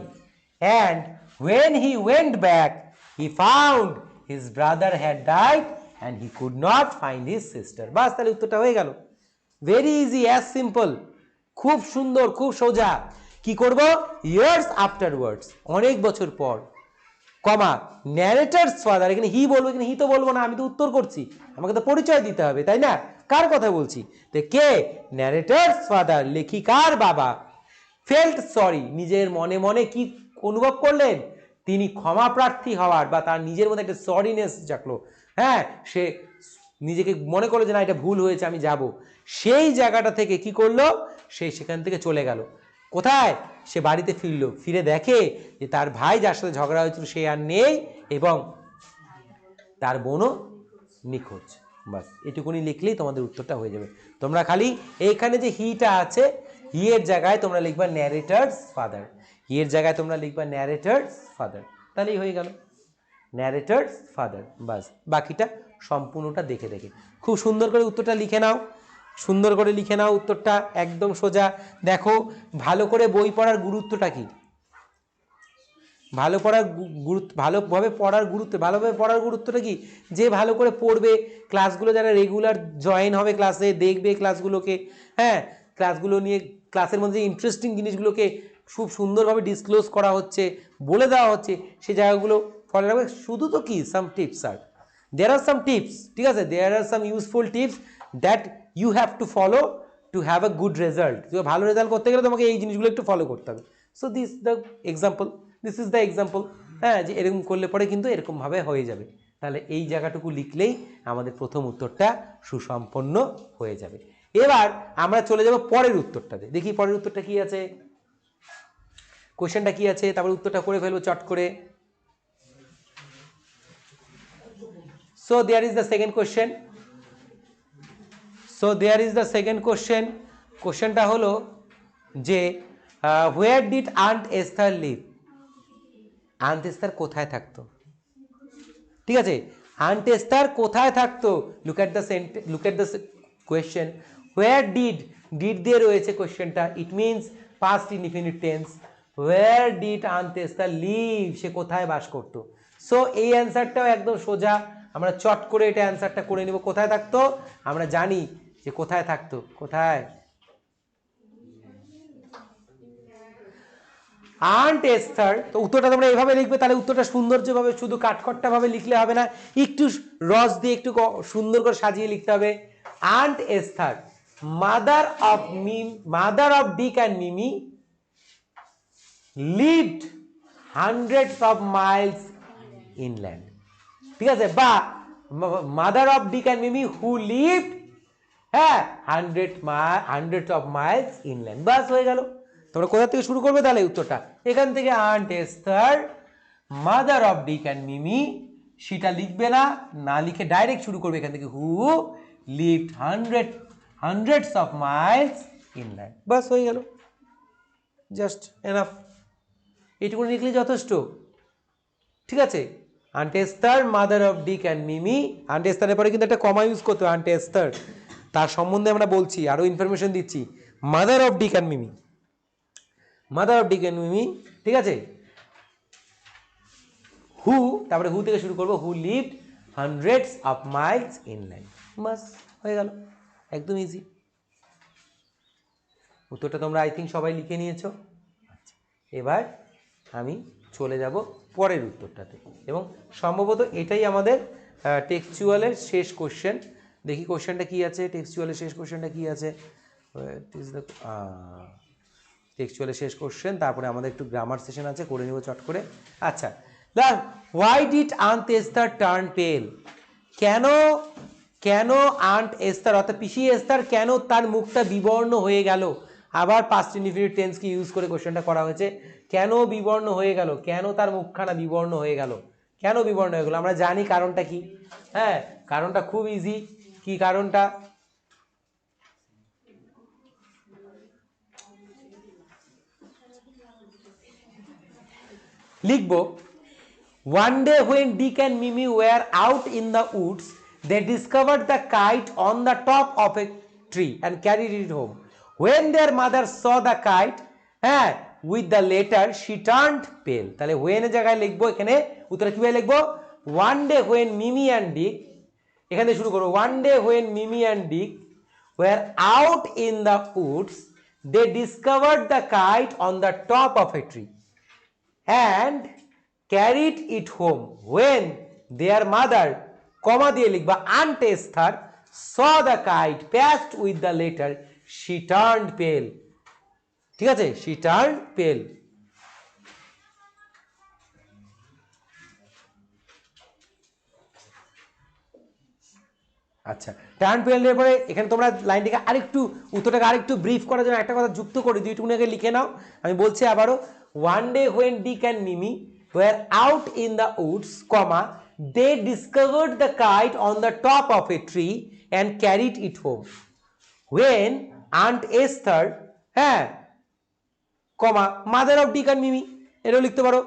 and when he went back he found his brother had died and he could not find his sister। বাস, তাহলে উত্তরটা হয়ে গেল। ভেরি ইজি, অ্যাজ সিম্পল, খুব সুন্দর, খুব সোজা। কি করব? ইয়ার্স আফটারওয়ার্ডস, অনেক বছর পর, কমা, ন্যারেটার্স ফাদার, এখানে হি বলবো, এখানে হি তো বলবো না, আমি তো উত্তর করছি, আমাকে তো পরিচয় দিতে হবে, তাই না? কার কথা বলছি? তো কে? ন্যারেটার্স ফাদার, লেখিকার বাবা। ফেল্ট সরি, নিজের মনে মনে কি অনুভব করলেন? তিনি ক্ষমা প্রার্থী হওয়ার বা তার নিজের মধ্যে একটা সরিনেস জাগলো, হ্যাঁ, সে নিজেকে মনে করলো যে না এটা ভুল হয়েছে, আমি যাব। সেই জায়গাটা থেকে কি করলো? সে সেখান থেকে চলে গেল কোথায়? সে বাড়িতে ফিরল, ফিরে দেখে যে তার ভাই যার সাথে ঝগড়া হয়েছিল সে আর নেই এবং তার বোনও নিখোঁজ। বাস, এটুকুনি লিখলেই তোমাদের উত্তরটা হয়ে যাবে। তোমরা খালি এইখানে যে হিটা আছে, হি এর জায়গায় তোমরা লিখবা ন্যারেটার্স ফাদার, হি এর জায়গায় তোমরা লিখবা ন্যারেটার্স ফাদার, তাহলেই হয়ে গেল ন্যারেটার্স ফাদার। বাস, বাকিটা সম্পূর্ণটা দেখে দেখে খুব সুন্দর করে উত্তরটা লিখে নাও, সুন্দর করে লিখে নাও উত্তরটা, একদম সোজা। দেখো ভালো করে বই পড়ার গুরুত্বটা কি, ভালোভাবে পড়ার গুরুত্বটা কি? যে ভালো করে পড়বে, ক্লাসগুলো যারা রেগুলার জয়েন হবে ক্লাসে, দেখবে ক্লাসগুলোকে, হ্যাঁ, ক্লাসগুলো নিয়ে ক্লাসের মধ্যে ইন্টারেস্টিং জিনিসগুলোকে খুব সুন্দরভাবে ডিসক্লোজ করা হচ্ছে, বলে দেওয়া হচ্ছে, সেই জায়গাগুলো ফলো রাখবে। শুধু তো কি সাম tips, R there are some tips, ঠিক আছে, there are some useful tips that you have to follow to have a good result. ভালো রেজাল্ট করতে গেলে তোমাকে এই জিনিসগুলো একটু ফলো করতে হবে। So this the example, this is the example. হ্যাঁ, যে এরকম করলে পরে কিন্তু এরকমভাবে হয়ে যাবে। তাহলে এই জায়গাটুকু লিখলেই আমাদের প্রথম উত্তরটা সুসম্পন্ন হয়ে যাবে। এবার আমরা চলে যাব পরের উত্তরটাতে। দেখি পরের উত্তরটা কি আছে, কোশ্চেনটা কি আছে, তারপর উত্তরটা করে ফেলবো চট করে। So there is the second question. So there is the second question. কোশ্চেনটা হলো যে where did Aunt Esther live? আন্ট এস্থার কোথায় থাকতো? ঠিক আছে, আন্ট এস্থার কোথায় থাকতো? Look at the question. Where did দিয়ে রয়েছে কোয়েশ্চেনটা, it means past indefinite tense. Where did aunt Esther live, সে কোথায় বাস করতো? সো এই অ্যান্সারটাও একদম সোজা, আমরা চট করে এটা অ্যান্সারটা করে নিব। কোথায় থাকতো? আমরা জানি যে কোথায় থাকতো, কোথায়? Aunt Esther. তো উত্তরটা তোমরা এভাবে লিখবে, তাহলে উত্তরটা সৌন্দর্যভাবে, শুধু কাঠখট্টাভাবে লিখলে হবে না, একটু রস দিয়ে একটু সুন্দর করে সাজিয়ে লিখতে হবে। Aunt Esther mother of Dick and Mimi lived hundreds of miles inland. ঠিক আছে, বা mother of Dick and Mimi who lived, হ্যাঁ, হান্ড্রেডস অফ মাইলস ইনল্যান্ড। বাস হয়ে গেল। তোমরা কোথা থেকে শুরু করবে তাহলে উত্তরটা? এখান থেকে aunt Esther mother of Dick and Mimi, সেটা লিখবে না, না লিখে ডাইরেক্ট শুরু করবে এখান থেকে, who lived hundreds of miles inland. বাস হয়ে গেল, জাস্ট এনাফ, এইটুকু লিখলে যথেষ্ট। ঠিক আছে, aunt Esther mother of Dick and Mimi, Aunt এস্থারের পরে কিন্তু একটা কমা ইউজ করতে হবে। আন্ট এস্থার, তার সম্বন্ধে আমরা বলছি, আরো ইনফরমেশন দিচ্ছি। Mother of Dick and Mimi, mother of Dick and Mimi, ঠিক আছে। হু, তারপরে হু থেকে শুরু করবো, who lived hundreds of miles inland. বাস হয়ে গেল, একদম ইজি। উত্তরটা তোমরা আই থিঙ্ক সবাই লিখে নিয়েছো। আচ্ছা, এবার আমি চলে যাব পরের উত্তরটাতে, এবং সম্ভবত এটাই আমাদের টেক্সচুয়ালের শেষ কোশ্চেন। দেখি কোশ্চেনটা কি আছে, টেক্সচুয়ালের শেষ কোশ্চেনটা কি আছে। টেক্সচুয়ালের শেষ কোশ্চেন, তারপরে আমাদের একটু গ্রামার সেশন আছে, করে নেব চট করে। আচ্ছা, why did aunt Esther turn pale? কেন আন্ট এস্থার অর্থাৎ পিসি এস্থার কেন তার মুখটা বিবর্ণ হয়ে গেল? আবার পাস্ট ইনডিফিনিট টেন্সকে ইউজ করে কোশ্চেনটা করা হয়েছে। কেন বিবর্ণ হয়ে গেল? কেন তার মুখখানা বিবর্ণ হয়ে গেল? কেন বিবর্ণ হয়ে গেল? আমরা জানি কারণটা কি। হ্যাঁ, কারণটা খুব ইজি। কি কারণটা? লিখবো, one day when Dick and Mimi were out in the woods, they discovered the kite on the top of a tree and carried it home. When their mother saw the kite, with the letter, she turned pale. তাহলে when এর জায়গায় লিখবো, এখানে উত্তরে কিভাবে লিখবো? one day when Mimi and Dick, এখানে শুরু করবো, one day when Mimi and Dick were out in the woods, they discovered the kite on the top of a tree and carried it home. When their mother, comma দিয়ে লিখবা, Aunt Esther saw the kite passed with the letter, she turned pale. ঠিক আছে, she turned pale. আচ্ছা, turn পেল এর পরে এখানে তোমরা লাইনটিকে আরেকটু, উত্তরটাকে আরেকটু ব্রিফ করার জন্য একটা কথা যুক্ত করে দিই, একটুখানি আগে লিখে নাও। আমি বলছি আবারও, one day when Dick and Mimi were out in the woods, comma, they discovered the kite on the top of a tree and carried it home. When Aunt Esther, comma, mother of Dick and Mimi, এটাও লিখতে পারো,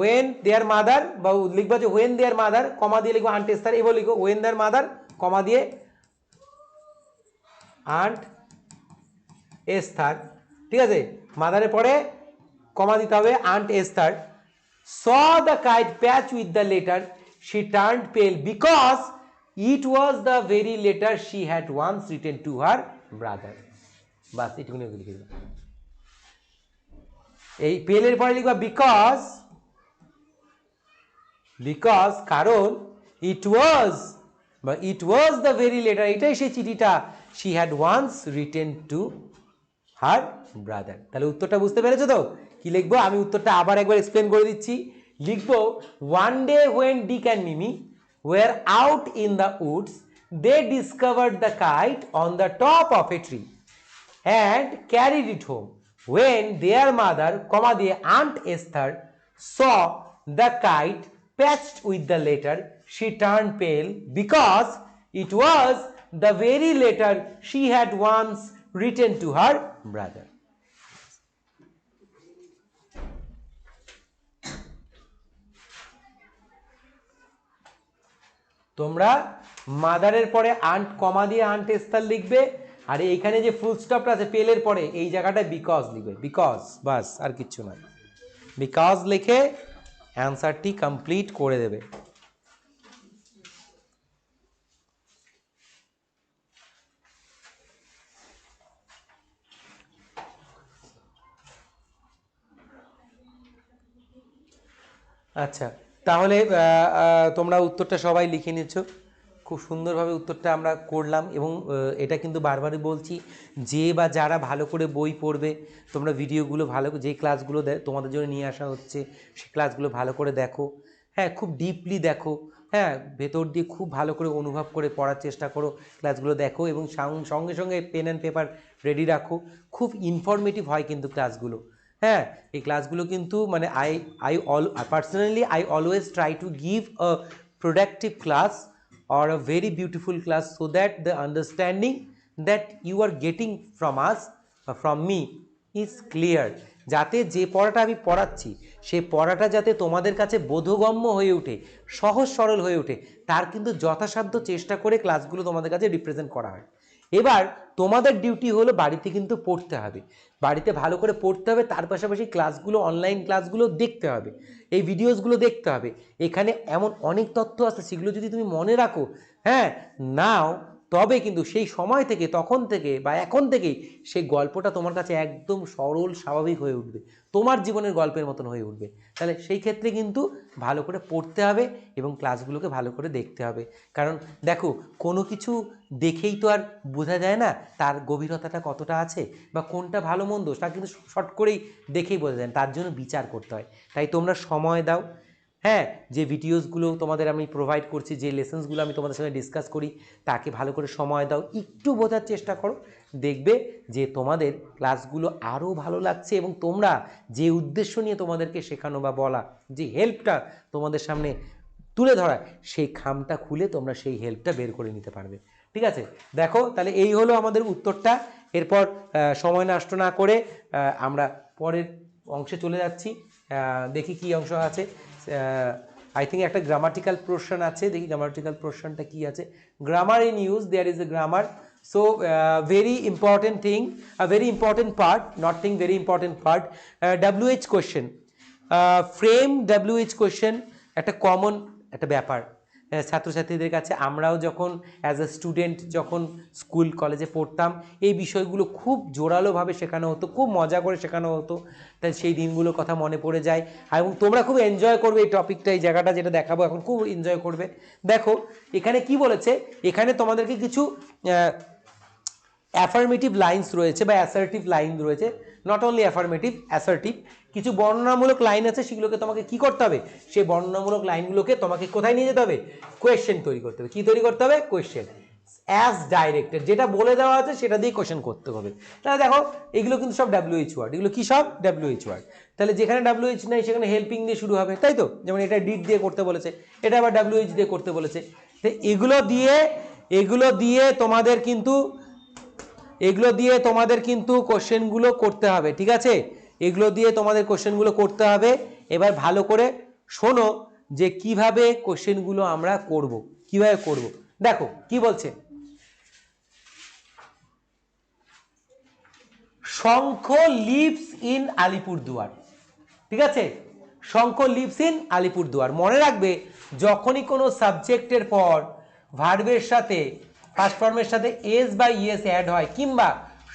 when their mother, বা লিখবা যে when their mother, comma দিয়ে লিখবো Aunt Esther, এবার লিখো when their mother, comma দিয়ে Aunt Esther, ঠিক আছে, মাদারের পরে কমা দিতে হবে, Aunt Esther saw the kite patch with the letter, she turned pale because it was the very letter she had once written to her brother. বাস এটুকুনি লিখে দিলাম। এই পেলের পরে লিখবা বিকজ, কারণ it was বা it was the very letter, এটাই সেই চিঠিটা she had once written to her brother. তাহলে উত্তরটা বুঝতে পেরেছো তো? কি লিখবো আমি উত্তরটা আবার একবার এক্সপ্লেন করে দিচ্ছি। লিখবো one day when Dick and Mimi were out in the woods they discovered the kite on the top of a tree and carried it home. When their mother, their Aunt Esther, saw the kite patched with the letter, she turned pale because it was the very letter she had once written to her brother. তোমরা মাদারের পরে aunt কমা দিয়ে aunt এস্তার লিখবে, আর এইখানে যে ফুল স্টপটা আছে পেলের পরে এই জায়গাটায় বিকজ লিখবে, বিকজ, বাস আর কিচ্ছু নয়। বিকজ লিখে অ্যান্সারটি কমপ্লিট করে দেবে। আচ্ছা, তাহলে তোমরা উত্তরটা সবাই লিখে নিচ্ছ, খুব সুন্দরভাবে উত্তরটা আমরা করলাম। এবং এটা কিন্তু বারবারই বলছি, যে বা যারা ভালো করে বই পড়বে, তোমরা ভিডিওগুলো ভালো, যে ক্লাসগুলো তোমাদের জন্য নিয়ে আসা হচ্ছে সেই ক্লাসগুলো ভালো করে দেখো, হ্যাঁ, খুব ডিপলি দেখো, হ্যাঁ, ভেতর দিয়ে খুব ভালো করে অনুভব করে পড়ার চেষ্টা করো, ক্লাসগুলো দেখো এবং সঙ্গে সঙ্গে পেন অ্যান্ড পেপার রেডি রাখো। খুব ইনফরমেটিভ হয় কিন্তু ক্লাসগুলো, হ্যাঁ, এই ক্লাসগুলো কিন্তু মানে personally I always try to give a productive class or a very beautiful class so that the understanding that you are getting from us from me is clear, যাতে যে পড়াটা আমি পড়াচ্ছি সেই পড়াটা যাতে তোমাদের কাছে বোধগম্য হয়ে ওঠে, সহজ সরল হয়ে ওঠে, তার কিন্তু যথাসাধ্য চেষ্টা করে ক্লাসগুলো তোমাদের কাছে রিপ্রেজেন্ট করা হয়। এবার তোমাদের ডিউটি হলো বাড়িতে কিন্তু পড়তে হবে, বাড়িতে ভালো করে পড়তে হবে, তার পাশাপাশি ক্লাসগুলো, অনলাইন ক্লাসগুলো দেখতে হবে, এই ভিডিওসগুলো দেখতে হবে। এখানে এমন অনেক তথ্য আছে, সেগুলো যদি তুমি মনে রাখো, হ্যাঁ, নাও, তবে কিন্তু সেই সময় থেকে, তখন থেকে বা এখন থেকেই সেই গল্পটা তোমার কাছে একদম সরল স্বাভাবিক হয়ে উঠবে, তোমার জীবনের গল্পের মতন হয়ে উঠবে। তাহলে সেই ক্ষেত্রে কিন্তু ভালো করে পড়তে হবে এবং ক্লাসগুলোকে ভালো করে দেখতে হবে। কারণ দেখো, কোনো কিছু দেখেই তো আর বোঝা যায় না তার গভীরতাটা কতটা আছে বা কোনটা ভালো মন্দ, তা কিন্তু শর্ট করেই দেখেই বোঝা যায় না, তার জন্য বিচার করতে হয়। তাই তোমরা সময় দাও, হ্যাঁ, যে ভিডিওসগুলো তোমাদের আমি প্রোভাইড করছি, যে লেসেন্সগুলো আমি তোমাদের সঙ্গে ডিসকাস করি, তাকে ভালো করে সময় দাও, একটু বোঝার চেষ্টা করো, দেখবে যে তোমাদের ক্লাসগুলো আরও ভালো লাগছে এবং তোমরা যে উদ্দেশ্য নিয়ে তোমাদেরকে শেখানো বা বলা, যে হেল্পটা তোমাদের সামনে তুলে ধরা, সেই খামটা খুলে তোমরা সেই হেল্পটা বের করে নিতে পারবে। ঠিক আছে, দেখো তাহলে এই হলো আমাদের উত্তরটা। এরপর সময় নষ্ট না করে আমরা পরের অংশে চলে যাচ্ছি। দেখি কি অংশ আছে। আই থিঙ্ক একটা গ্রামাটিক্যাল পোর্শন আছে, দেখি গ্রামাটিক্যাল পোর্শনটা কি আছে। Grammar in use, there is a grammar. So very important thing, a very important part, not thing, very important part, WH question, frame WH question একটা কমন একটা ব্যাপার ছাত্রছাত্রীদের কাছে। আমরাও যখন অ্যাজ এ স্টুডেন্ট যখন স্কুল কলেজে পড়তাম, এই বিষয়গুলো খুব জোরালোভাবে শেখানো হতো, খুব মজা করে শেখানো হতো, তাই সেই দিনগুলোর কথা মনে পড়ে যায়। এবং তোমরা খুব এনজয় করবে এই টপিকটা, এই জায়গাটা যেটা দেখাবো এখন, খুব এনজয় করবে। দেখো এখানে কি বলেছে, এখানে তোমাদেরকে কিছু অ্যাফার্মেটিভ লাইন্স রয়েছে বা অ্যাসার্টিভ লাইন রয়েছে, নট অনলি অ্যাফার্মেটিভ, অ্যাসার্টিভ কিছু বর্ণনামূলক লাইন আছে, সেগুলোকে তোমাকে কি করতে হবে, সেই বর্ণনামূলক লাইনগুলোকে তোমাকে কোথায় নিয়ে যেতে হবে, কোয়েশ্চেন তৈরি করতে হবে। কি তৈরি করতে হবে? কোয়েশ্চেন, অ্যাজ ডাইরেক্টেড, যেটা বলে দেওয়া আছে সেটা দিয়ে কোয়েশ্চেন করতে হবে। তাহলে দেখো এগুলো কিন্তু সব WH ওয়ার্ড, এগুলো কি সব WH ওয়ার্ড। তাহলে যেখানে WH নেই সেখানে হেল্পিং দিয়ে শুরু হবে, তাই তো? যেমন এটা ডিড দিয়ে করতে বলেছে, এটা আবার WH দিয়ে করতে বলেছে। তো এগুলো দিয়ে তোমাদের কিন্তু কোশ্চেনগুলো করতে হবে, ঠিক আছে? এগুলো দিয়ে তোমাদের কোশ্চেনগুলো করতে হবে। এবার ভালো করে শোনো যে কিভাবে কোশ্চেনগুলো আমরা করব, কিভাবে করব। দেখো কি বলছে, শঙ্খ লিভস ইন আলিপুরদুয়ার, ঠিক আছে? শঙ্খ লিভস ইন আলিপুরদুয়ার। মনে রাখবে, যখনই কোনো সাবজেক্টের পর ভার্বের সাথে, ফার্স্ট ফর্মের সাথে এস বা ইএস অ্যাড হয়, কিংবা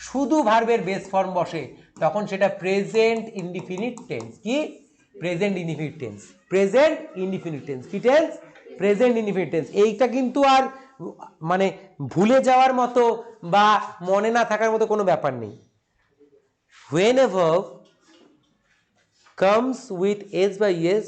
শুধু ভার্বের বেস ফর্ম বসে, তখন সেটা প্রেজেন্ট ইনডিফিনিট টেন্স। কি? Present indefinite tense. Present indefinite tense কি টেন্স? Present indefinite tense. এইটা কিন্তু আর মানে ভুলে যাওয়ার মতো বা মনে না থাকার মতো কোনো ব্যাপার নেই। when a verb comes with s by s,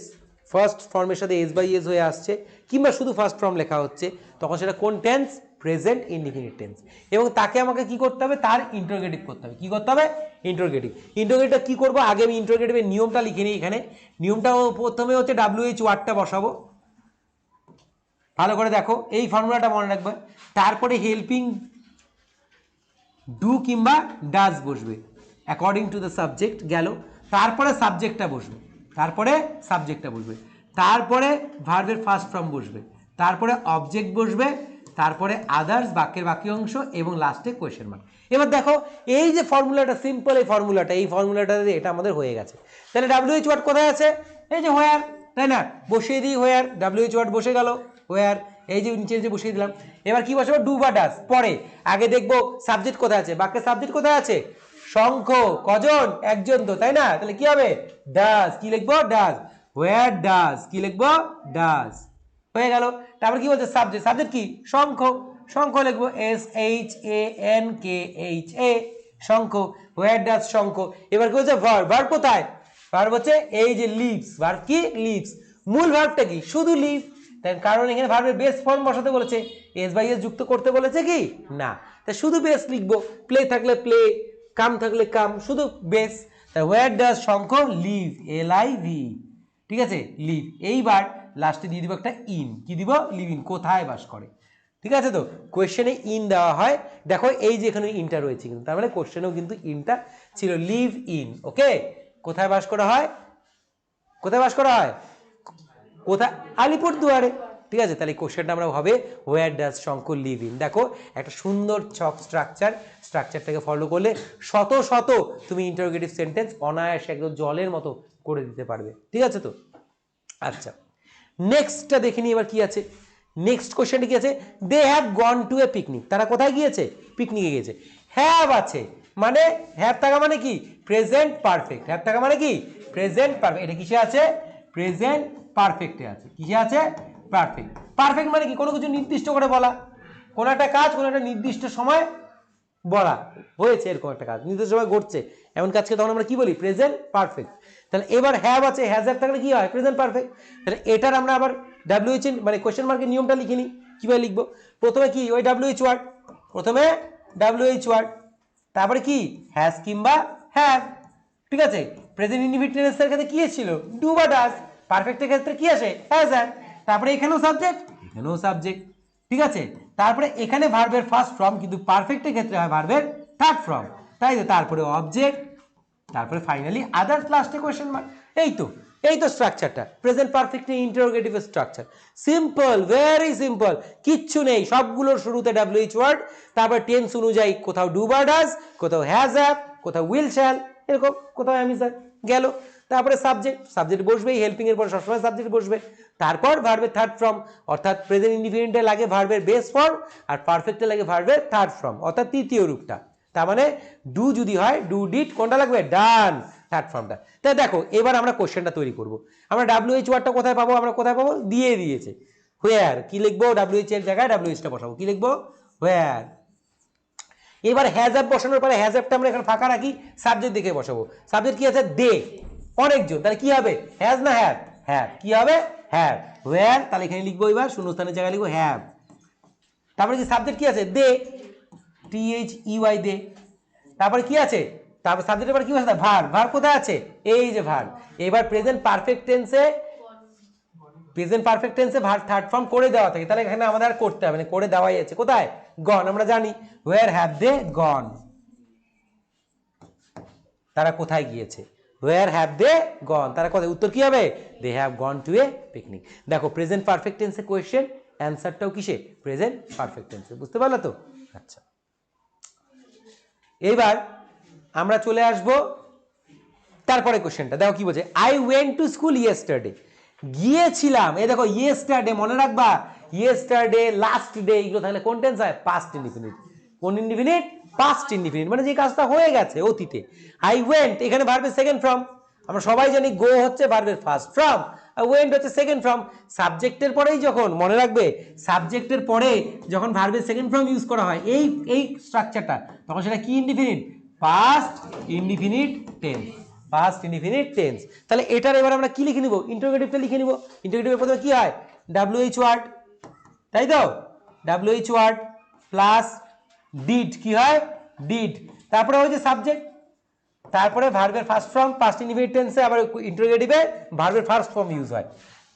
first ফর্মের সাথে s by s হয়ে আসছে কিংবা শুধু ফার্স্ট ফর্ম লেখা হচ্ছে, তখন সেটা কোন টেন্স? Present indefinite tense. এবং তাকে আমাকে কি করতে হবে? তার ইন্টারোগেটিভ করতে হবে। কি করতে হবে? ইন্টারোগেটিভ। ইন্টারোগেটিভটা কি করব? আগে আমি ইন্টারোগেটিভের নিয়মটা লিখে নিই এখানে। নিয়মটা প্রথমে হচ্ছে WH ওয়ার্ডটা বসাবো, ভালো করে দেখো, এই ফর্মুলাটা মনে রাখবে। তারপরে হেল্পিং ডু কিংবা ডাজ বসবে অ্যাকর্ডিং টু দ্য সাবজেক্ট, গেল। তারপরে সাবজেক্টটা বসবে, তারপরে ভার্বের ফার্স্ট ফর্ম বসবে, তারপরে অবজেক্ট বসবে, তারপরে আদার্স বাক্যের বাকি অংশ এবং লাস্টে কোয়েশ্চেন মার্ক। এবার দেখো এই যে ফর্মুলাটা, সিম্পল এই ফর্মুলাটা এটা আমাদের হয়ে গেছে। তাহলে WH ওয়ার্ড কোথায় আছে? এই যে হোয়ার, তাই না? বসিয়ে দিই হোয়ার, WH ওয়ার্ড বসে গেল হোয়ার, এই যে নিচে যে বসিয়ে দিলাম। এবার কি বসাবো? ডু বা ডাজ। পরে আগে দেখবো সাবজেক্ট কোথায় আছে, বাক্যের সাবজেক্ট কোথায় আছে? শঙ্খ। কজন? একজন তো, তাই না? তাহলে কি হবে? ডাজ। কি লিখবো? ডাজ। Where does. কি লিখবো? ডাজ। হয়ে গেল। তারপর কি বলছে? সাবজেক্ট কি? শঙ্খ লিখবো, SHANKHA, শঙ্খ। হোয়ার ডাজ শঙ্খ। এবার কি বলছে? ভার্ব কোথায়? ভার্ব হচ্ছে এই যে লিভস। ভার্ব কি? লিভস। মূল ভার্বটা কি? শুধু লিভ। তাই কারণ এখানে ভার্বের বেস ফর্ম বসাতে বলেছে, এস বাই এস যুক্ত করতে বলেছে কি না, তাই শুধু বেস লিখবো। প্লে থাকলে প্লে, কাম থাকলে কাম, শুধু বেস। তাই where does Shankha live, LIV, ঠিক আছে? লিভ। এইবার লাস্টে দিয়ে দিব একটা ইন। কি দিব? লিভ ইন, কোথায় বাস করে। ঠিক আছে? তো কোয়েশ্চেনে ইন দেওয়া হয়। দেখো এই যে এখানে ইনটা রয়েছে, কিন্তু তার মানে কোয়েশ্চেনেও কিন্তু ইনটা ছিল, লিভ ইন। ওকে, কোথায় বাস করা হয়? কোথায়? আলিপুরদুয়ারে। ঠিক আছে? তাহলে কোশ্চেনটা আমরা হবে হোয়ার ডাজ শঙ্খ লিভ ইন। দেখো একটা সুন্দর ছক স্ট্রাকচারটাকে ফলো করলে শত তুমি ইন্টারোগেটিভ সেন্টেন্স অনায়াসে একদম জলের মতো করে দিতে পারবে। ঠিক আছে? তো আচ্ছা, নেক্সটটা দেখে নিই এবার কি আছে। নেক্সট কোশ্চেনটা কি আছে? They have gone to a picnic. তারা কোথায় গিয়েছে? পিকনিকে গিয়েছে। হ্যাভ আছে মানে, হ্যাভ থাকা মানে কি? Present perfect. হ্যাভ থাকা মানে কি? Present perfect. এটা কিসে আছে? প্রেজেন্ট পারফেক্টে আছে। কিসে আছে? পারফেক্ট। পারফেক্ট মানে কি? কোনো কিছু নির্দিষ্ট করে বলা, কোনো একটা কাজ কোনো একটা নির্দিষ্ট সময় বলা হয়েছে, এরকম একটা কাজ নির্দিষ্ট সময় ঘটছে, এমন কাজকে তখন আমরা কি বলি? Present perfect. তাহলে এবার হ্যাভ আছে, হ্যাজ থাকলে কি হয়? Present perfect. তাহলে এটার আমরা আবার WH মানে কোশ্চেন মার্কের নিয়মটা লিখে নিই। কিভাবে লিখবো? প্রথমে কি? ওই WH ওয়ার্ড, তারপরে কি? হ্যাজ কিংবা হ্যাভ। ঠিক আছে? প্রেজেন্ট ইনডিফিনিট টেন্সের ক্ষেত্রে কি ছিল? ডু বা ডাজ। পারফেক্টের ক্ষেত্রে কি আসে? Has have. তারপরে এখানেও সাবজেক্ট, ঠিক আছে? তারপরে এখানে ভার্বের ফার্স্ট ফর্ম, কিন্তু পারফেক্টের ক্ষেত্রে হয় ভার্বের থার্ড ফর্ম, তাই তো? তারপরে অবজেক্ট, তারপরে ফাইনালি আদার্স, লাস্টে কোশ্চেন মার্ক। এই তো স্ট্রাকচারটা present perfect interrogative structure. Simple, very simple, কিচ্ছু নেই। সবগুলোর শুরুতে WH ওয়ার্ড, তারপর টেন্স অনুযায়ী কোথাও ডু বা ডাজ, কোথাও হ্যাজ হ্যাভ, কোথাও উইল শ্যাল, এরকম, কোথাও আমি স্যার, গেল। তারপরে সাবজেক্ট বসবেই, হেল্পিং এর পর সবসময় সাবজেক্ট বসবে। তারপর ভার্বের থার্ড ফর্ম, অর্থাৎ প্রেজেন্ট ইনডিফিনিটে লাগে ভার্বের বেস ফর্ম, আর পারফেক্টে লাগে ভার্বের থার্ড ফর্ম, অর্থাৎ তৃতীয় রূপটা। তার মানে ডু যদি হয়, ডু ডিড, কোনটা লাগবে? ডান, থার্ড ফর্মটা। তাই দেখো এবার আমরা কোশ্চেনটা তৈরি করব। আমরা WH ওয়ার্ডটা কোথায় পাবো? দিয়ে দিয়েছে হোয়ার। কি লিখবো? WH এর জায়গায় WHটা বসাবো। কি লিখবো? হোয়ার। এবার হ্যাজ অ্যাপ বসানোর পরে হ্যাজ অ্যাপটা আমরা এখানে ফাঁকা রাখি, সাবজেক্ট দেখে বসাবো। সাবজেক্ট কি আছে? দে, অনেকজন। তাহলে কি হবে? হ্যাজ না হ্যাভ? হ্যাভ। কি হবে? হ্যাভ। হোয়ার, তাহলে এখানে লিখবো, এবার শূন্যস্থানের জায়গায় লিখবো হ্যাভ। তারপরে কি সাবজেক্ট কি আছে? দে, THEY, দে। তারপরে কি আছে? তারপর সাবজেক্টের পরে কি আছে? ভার্ব কোথায় আছে? এই যে ভার্ব। এবার প্রেজেন্ট পারফেক্ট টেন্সে ভার্ব থার্ড ফর্ম করে দেওয়া থাকে, তাহলে এখানে আমাদের আর করতে হবে না, করে দেওয়াই আছে। কোথায়? গন। আমরা জানি হোয়ার হ্যাভ দে গন, তারা কোথায় গিয়েছে? হোয়ার হ্যাভ দে গন, তারা কোথায়? উত্তর কি হবে? They have gone to a picnic. দেখো প্রেজেন্ট পারফেক্ট টেন্সে কোয়েশ্চেন, অ্যান্সারটাও কিসে? প্রেজেন্ট পারফেক্ট টেন্সে। বুঝতে পারলো তো? আচ্ছা, এবার আমরা চলে আসব তারপরে কোশ্চেনটা। দেখো কি বলছে? I went to school yesterday, গিয়েছিলাম। এই দেখো ইয়েস্টারডে, মনে রাখবা ইয়েস্টারডে, লাস্ট ডে, এগুলো থাকলে কোন টেন্স হয়? Past indefinite. কোন ইনডিফিনিট? পাস্ট ইনডিফিনিট, মানে যে কাজটা হয়ে গেছে অতীতে। আই ওয়েন্ট, এখানে ভার্বের সেকেন্ড ফর্ম। আমরা সবাই জানি গো হচ্ছে ভার্বের ফার্স্ট ফর্ম, আর ওয়েন্ট হচ্ছে সেকেন্ড ফর্ম। সাবজেক্টের পরেই যখন, মনে রাখবে, সাবজেক্টের পরে যখন ভার্বের সেকেন্ড ফর্ম ইউজ করা হয় এই স্ট্রাকচারটা, তখন সেটা কি indefinite? Past indefinite tense. Past indefinite tense. তাহলে এটার এবার আমরা কি লিখে নিব? ইন্টারোগেটিভটা লিখে নিব। ইন্টারোগেটিভের প্রথমে কি হয়? WH ওয়ার্ড, তাই তো? WH ওয়ার্ড প্লাস ডিড, কি হয়? ডিড। তারপরে হচ্ছে সাবজেক্ট, তারপরে ভার্বের ফার্স্ট ফর্ম, পাস্ট ইনডিফিনিট টেন্সে আবার ইন্টারোগেটিভে ভার্বের ফার্স্ট ফর্ম ইউজ হয়,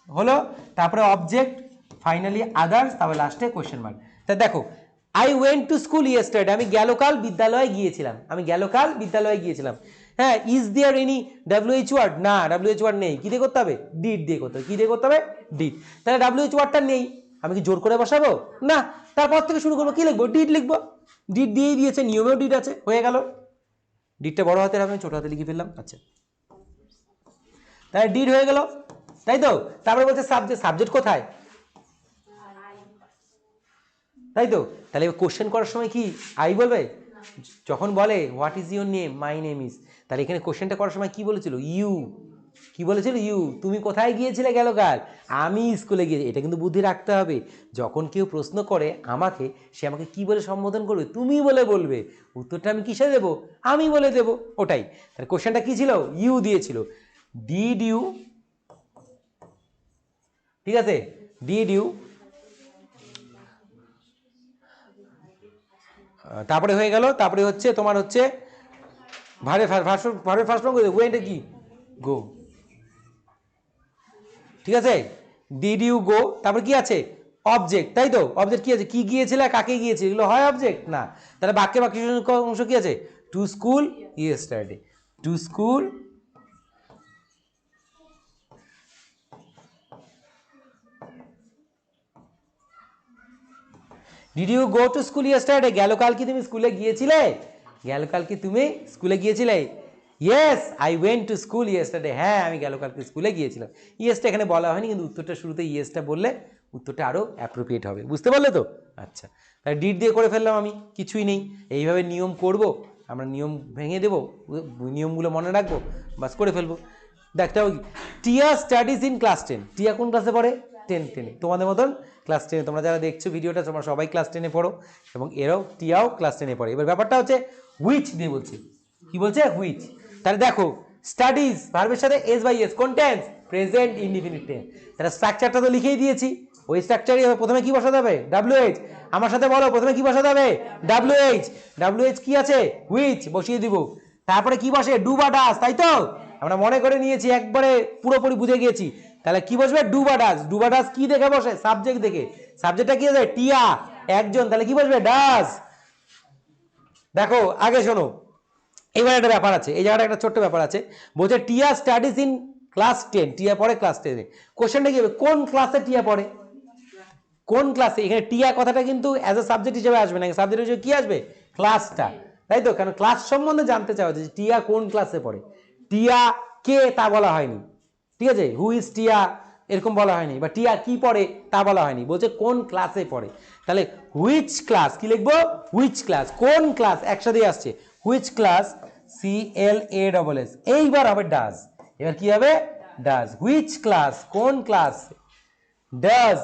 হলো। তারপরে অবজেক্ট, ফাইনালি আদার্স, তারপরে লাস্টে কোশ্চেন মার্ক। তা দেখো, I went to school yesterday, আমি গেলকাল বিদ্যালয়ে গিয়েছিলাম। আমি গেলকাল বিদ্যালয়ে গিয়েছিলাম। হ্যাঁ, is there any WH word? না, WH ওয়ার্ড নেই। কি দিয়ে করতে হবে? ডিড দিয়ে করতে হবে। কি দিয়ে করতে হবে? ডিড। তাহলে WH ওয়ার্ডটা নেই, আমি কি জোর করে বসাবো? না। তারপর থেকে শুরু করবো, কি লিখবো? ডিড লিখবো। ডিড দিয়েই দিয়েছে, নিয়মেও ডিড আছে, হয়ে গেল। ডিডটা বড় হাতের হবে, ছোট হাতে লিখে ফেললাম। আচ্ছা, তাহলে ডিড হয়ে গেল, তাই তো? তারপরে বলছে সাবজেক্ট, সাবজেক্ট কোথায়? তাই তো? তাহলে কোশ্চেন করার সময় কি আই বলবে? যখন বলে what is your name, my name is, তাহলে এখানে কোশ্চেনটা করার সময় কি বলেছিল? ইউ। কি বলেছিল? ইউ। তুমি কোথায় গিয়েছিলে গেলকাল? আমি স্কুলে গিয়ে। এটা কিন্তু বুদ্ধি রাখতে হবে, যখন কেউ প্রশ্ন করে আমাকে, সে আমাকে কি বলে সম্বোধন করবে? তুমি বলে বলবে। উত্তরটা আমি কিসে দেব? আমি বলে দেব, ওটাই। তাহলে কোশ্চেনটা কি ছিল? ইউ দিয়েছিল। ডিড ইউ, ঠিক আছে, ডিড ইউ, তারপরে হয়ে গেল। তারপরে হচ্ছে তোমার হচ্ছে ভার্বের ফার্স্ট ফর্ম ওয়েন্টে কি? গো, ঠিক আছে। ডিড ইউ গো, তারপর কি আছে? অবজেক্ট, তাই তো? অবজেক্ট কি আছে? কি গিয়েছিল, কাকে গিয়েছে, এগুলো হয় অবজেক্ট না। তাহলে বাক্যে বাক্য অংশ কি আছে? To school yesterday, to school did you go to school yesterday, গেলকাল কি তুমি স্কুলে গিয়েছিলে? গেলকাল কি তুমি স্কুলে গিয়েছিলে? Yes I went to school yesterday, হ্যাঁ আমি গেলকালকে স্কুলে গিয়েছিলাম। ইয়েসটা এখানে বলা হয়নি, কিন্তু উত্তরটা শুরুতে ইয়েসটা বললে উত্তরটা আরও অ্যাপ্রোপ্রিয়েট হবে, বুঝতে পারলে তো? আচ্ছা, তাহলে ডিড দিয়ে করে ফেললাম আমি, কিছুই নেই। এইভাবে নিয়ম করব আমরা, নিয়ম ভেঙে দেবো, নিয়মগুলো মনে রাখবো, বাস করে ফেলবো। দেখতে হবে কি, টিয়া স্টাডিজ ইন ক্লাস 10। টিয়া কোন ক্লাসে পড়ে? 10 তোমাদের মতন ক্লাস 10। তোমরা যারা দেখছো ভিডিওটা, তোমরা সবাই ক্লাস 10 পড়ো, এবং এরাও, টিয়াও ক্লাস 10 পড়ে। এবার ব্যাপারটা হচ্ছে হুইচ দিয়ে বলছে। কি বলছে? হুইচ। তাহলে দেখো, স্টাডিজ ভার্বের সাথে এস বাই এস, কোন টেন্স? Present indefinite tense. তাহলে স্ট্রাকচারটা তো লিখেই দিয়েছি, ওই স্ট্রাকচারই হবে। প্রথমে কি বসাতে হবে? WH। আমার সাথে বলো, প্রথমে কি বসাতে হবে? WH। WH কি আছে? হুইচ, বসিয়ে দিব। তারপরে কি বসে? ডু বা ডাস, তাই তো? আমরা মনে করে নিয়েছি, একবারে পুরোপুরি বুঝে গিয়েছি। তাহলে কি বসবে? ডু বা ডাস। ডু বা ডাস কি দেখে বসে? সাবজেক্ট দেখে। সাবজেক্টটা কি আছে? টিয়া, একজন, তাহলে কি বসবে? ডাস। দেখো আগে শোনো, এবার একটা ব্যাপার আছে, এই জায়গাটা একটা ছোট্ট ব্যাপার আছে। বলছে টিয়া স্টাডিজ ইন ক্লাস 10, টিয়া পড়ে ক্লাস 10। কোশ্চেনটা কি হবে? কোন ক্লাসে টিয়া পড়ে? কোন ক্লাসে? এখানে টিয়া কথাটা কিন্তু অ্যাজ এ সাবজেক্ট হিসেবে আসবে না, সাবজেক্ট হিসেবে কি আসবে? ক্লাসটা, তাই তো? কারণ ক্লাস সম্বন্ধে জানতে চাওয়া হচ্ছে যে টিয়া কোন ক্লাসে পড়ে। টিয়া কে তা বলা হয়নি, ঠিক আছে? হু ইজ টিয়া এরকম বলা হয়নি, বা টিয়া কি পড়ে তা বলা হয়নি, বলছে কোন ক্লাসে পড়ে। তাহলে হুইচ ক্লাস, কি লিখবো? হুইচ ক্লাস, কোন ক্লাস, একসাথে আসছে। হুইচ ক্লাস, CLASS, এইবার হবে ডাজ। এবার কি হবে? ডাজ। হুইচ ক্লাস, কোন ক্লাস, ডাজ।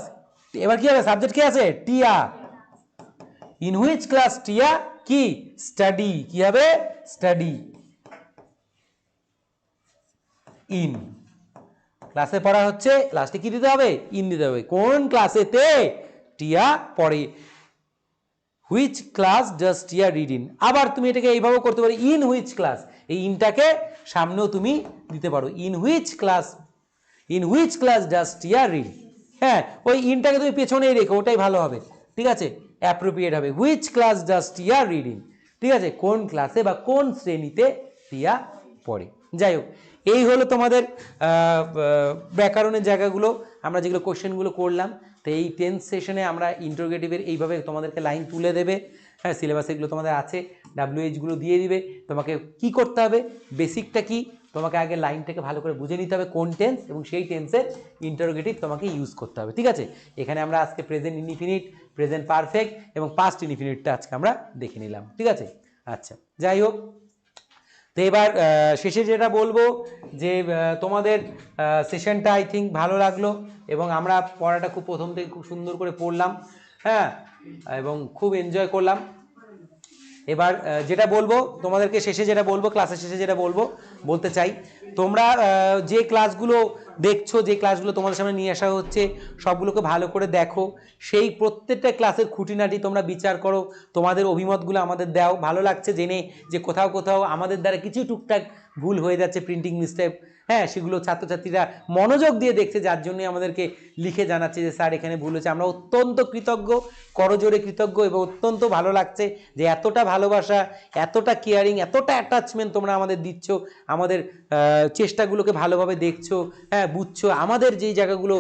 এবার কি হবে? সাবজেক্ট কি আছে? টিয়া। ইন হুইচ ক্লাস টিয়া কি? স্টাডি। কি হবে? স্টাডি। ইন, ক্লাসে পড়া হচ্ছে, লাস্টে কি দিতে হবে? ইন দিতে হবে। কোন ক্লাসেতে টিয়া পড়ে? হুইচ ক্লাস ডাজ টিয়া রিড ইন। আবার তুমি এটাকে এইভাবে করতে পারো, ইন হুইচ ক্লাস, এই ইনটাকে সামনেও তুমি দিতে পারো। In which class, in which class does টিয়া রিড। হ্যাঁ, ওই ইনটাকে তুমি পেছনেই রেখো, ওটাই ভালো হবে, ঠিক আছে? অ্যাপ্রোপ্রিয়েট হবে। হুইচ ক্লাস ডাজ টিয়া রিড ইন, ঠিক আছে? কোন ক্লাসে বা কোন শ্রেণীতে টিয়া পড়ে। যাই হোক, এই হলো তোমাদের ব্যাকরণের জায়গাগুলো, আমরা যেগুলো কোশ্চেনগুলো করলাম। তো এই 10th সেশনে আমরা ইন্টারোগেটিভের এইভাবে তোমাদেরকে লাইন তুলে দেবে। হ্যাঁ, সিলেবাসে এগুলো তোমাদের আছে, WH দিয়ে দিবে। তোমাকে কি করতে হবে? বেসিকটা কি, তোমাকে আগে লাইনটাকে ভালো করে বুঝে নিতে হবে কোন টেন্স, এবং সেই টেন্সের ইন্টারোগেটিভ তোমাকে ইউজ করতে হবে, ঠিক আছে? এখানে আমরা আজকে প্রেজেন্ট ইনডিফিনিট, প্রেজেন্ট পারফেক্ট এবং পাস্ট ইনডিফিনিটটা আজকে আমরা দেখে নিলাম, ঠিক আছে? আচ্ছা, যাই হোক, তো এবার শেষে যেটা বলবো যে তোমাদের সেশনটা আই থিঙ্ক ভালো লাগলো এবং আমরা পড়াটা খুব প্রথম থেকে খুব সুন্দর করে পড়লাম, হ্যাঁ, এবং খুব এনজয় করলাম। এবার যেটা বলবো তোমাদেরকে শেষে যেটা বলবো, ক্লাসের শেষে যেটা বলতে চাই, তোমরা যে ক্লাসগুলো দেখছো, যে ক্লাসগুলো তোমাদের সামনে নিয়ে আসা হচ্ছে, সবগুলোকে ভালো করে দেখো, সেই প্রত্যেকটা ক্লাসের খুঁটিনাটি তোমরা বিচার করো, তোমাদের অভিমতগুলো আমাদের দাও। ভালো লাগছে জেনে যে কোথাও কোথাও আমাদের দ্বারা কিছু টুকটাক ভুল হয়ে যাচ্ছে, প্রিন্টিং মিস্টেক, হ্যাঁ, সেগুলো ছাত্রছাত্রীরা মনোযোগ দিয়ে দেখছে, যার জন্য আমাদেরকে লিখে জানাচ্ছে যে স্যার এখানে ভুল হয়েছে। আমরা অত্যন্ত কৃতজ্ঞ, করজোড়ে কৃতজ্ঞ, এবং অত্যন্ত ভালো লাগছে যে এতটা ভালোবাসা, এতটা কেয়ারিং, এতটা অ্যাটাচমেন্ট তোমরা আমাদের দিচ্ছ, আমাদের চেষ্টাগুলোকে ভালোভাবে দেখছো, হ্যাঁ, বুঝছো, আমাদের যেই জায়গাগুলো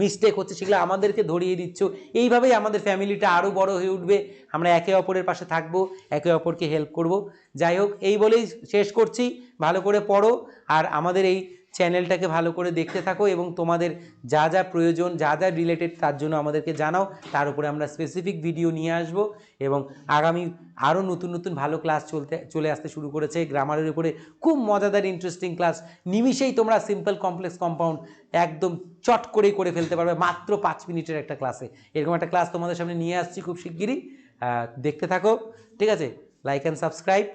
মিস্টেক হচ্ছে সেগুলো আমাদেরকে ধরিয়ে দিচ্ছ। এইভাবেই আমাদের ফ্যামিলিটা আরও বড় হয়ে উঠবে, আমরা একে অপরের পাশে থাকবো, একে অপরকে হেল্প করব। যাই হোক, এই বলেই শেষ করছি। ভালো করে পড়ো আর আমাদের এই চ্যানেলটাকে ভালো করে দেখতে থাকো, এবং তোমাদের যা যা প্রয়োজন, যা যা রিলেটেড, তার জন্য আমাদেরকে জানাও। তার উপরে আমরা স্পেসিফিক ভিডিও নিয়ে আসব, এবং আগামী আরও নতুন নতুন ভালো ক্লাস চলে আসতে শুরু করেছে গ্রামারের উপরে। খুব মজাদার ইন্টারেস্টিং ক্লাস, নিমিষেই তোমরা সিম্পল কমপ্লেক্স কম্পাউন্ড একদম চট করেই করে ফেলতে পারবে মাত্র 5 মিনিটের একটা ক্লাসে। এরকম একটা ক্লাস তোমাদের সামনে নিয়ে আসছি খুব শিগগিরই, দেখতে থাকো। ঠিক আছে, লাইক অ্যান্ড সাবস্ক্রাইব,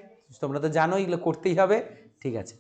তোমরা তো জানো এগুলো করতেই হবে। ঠিক আছে।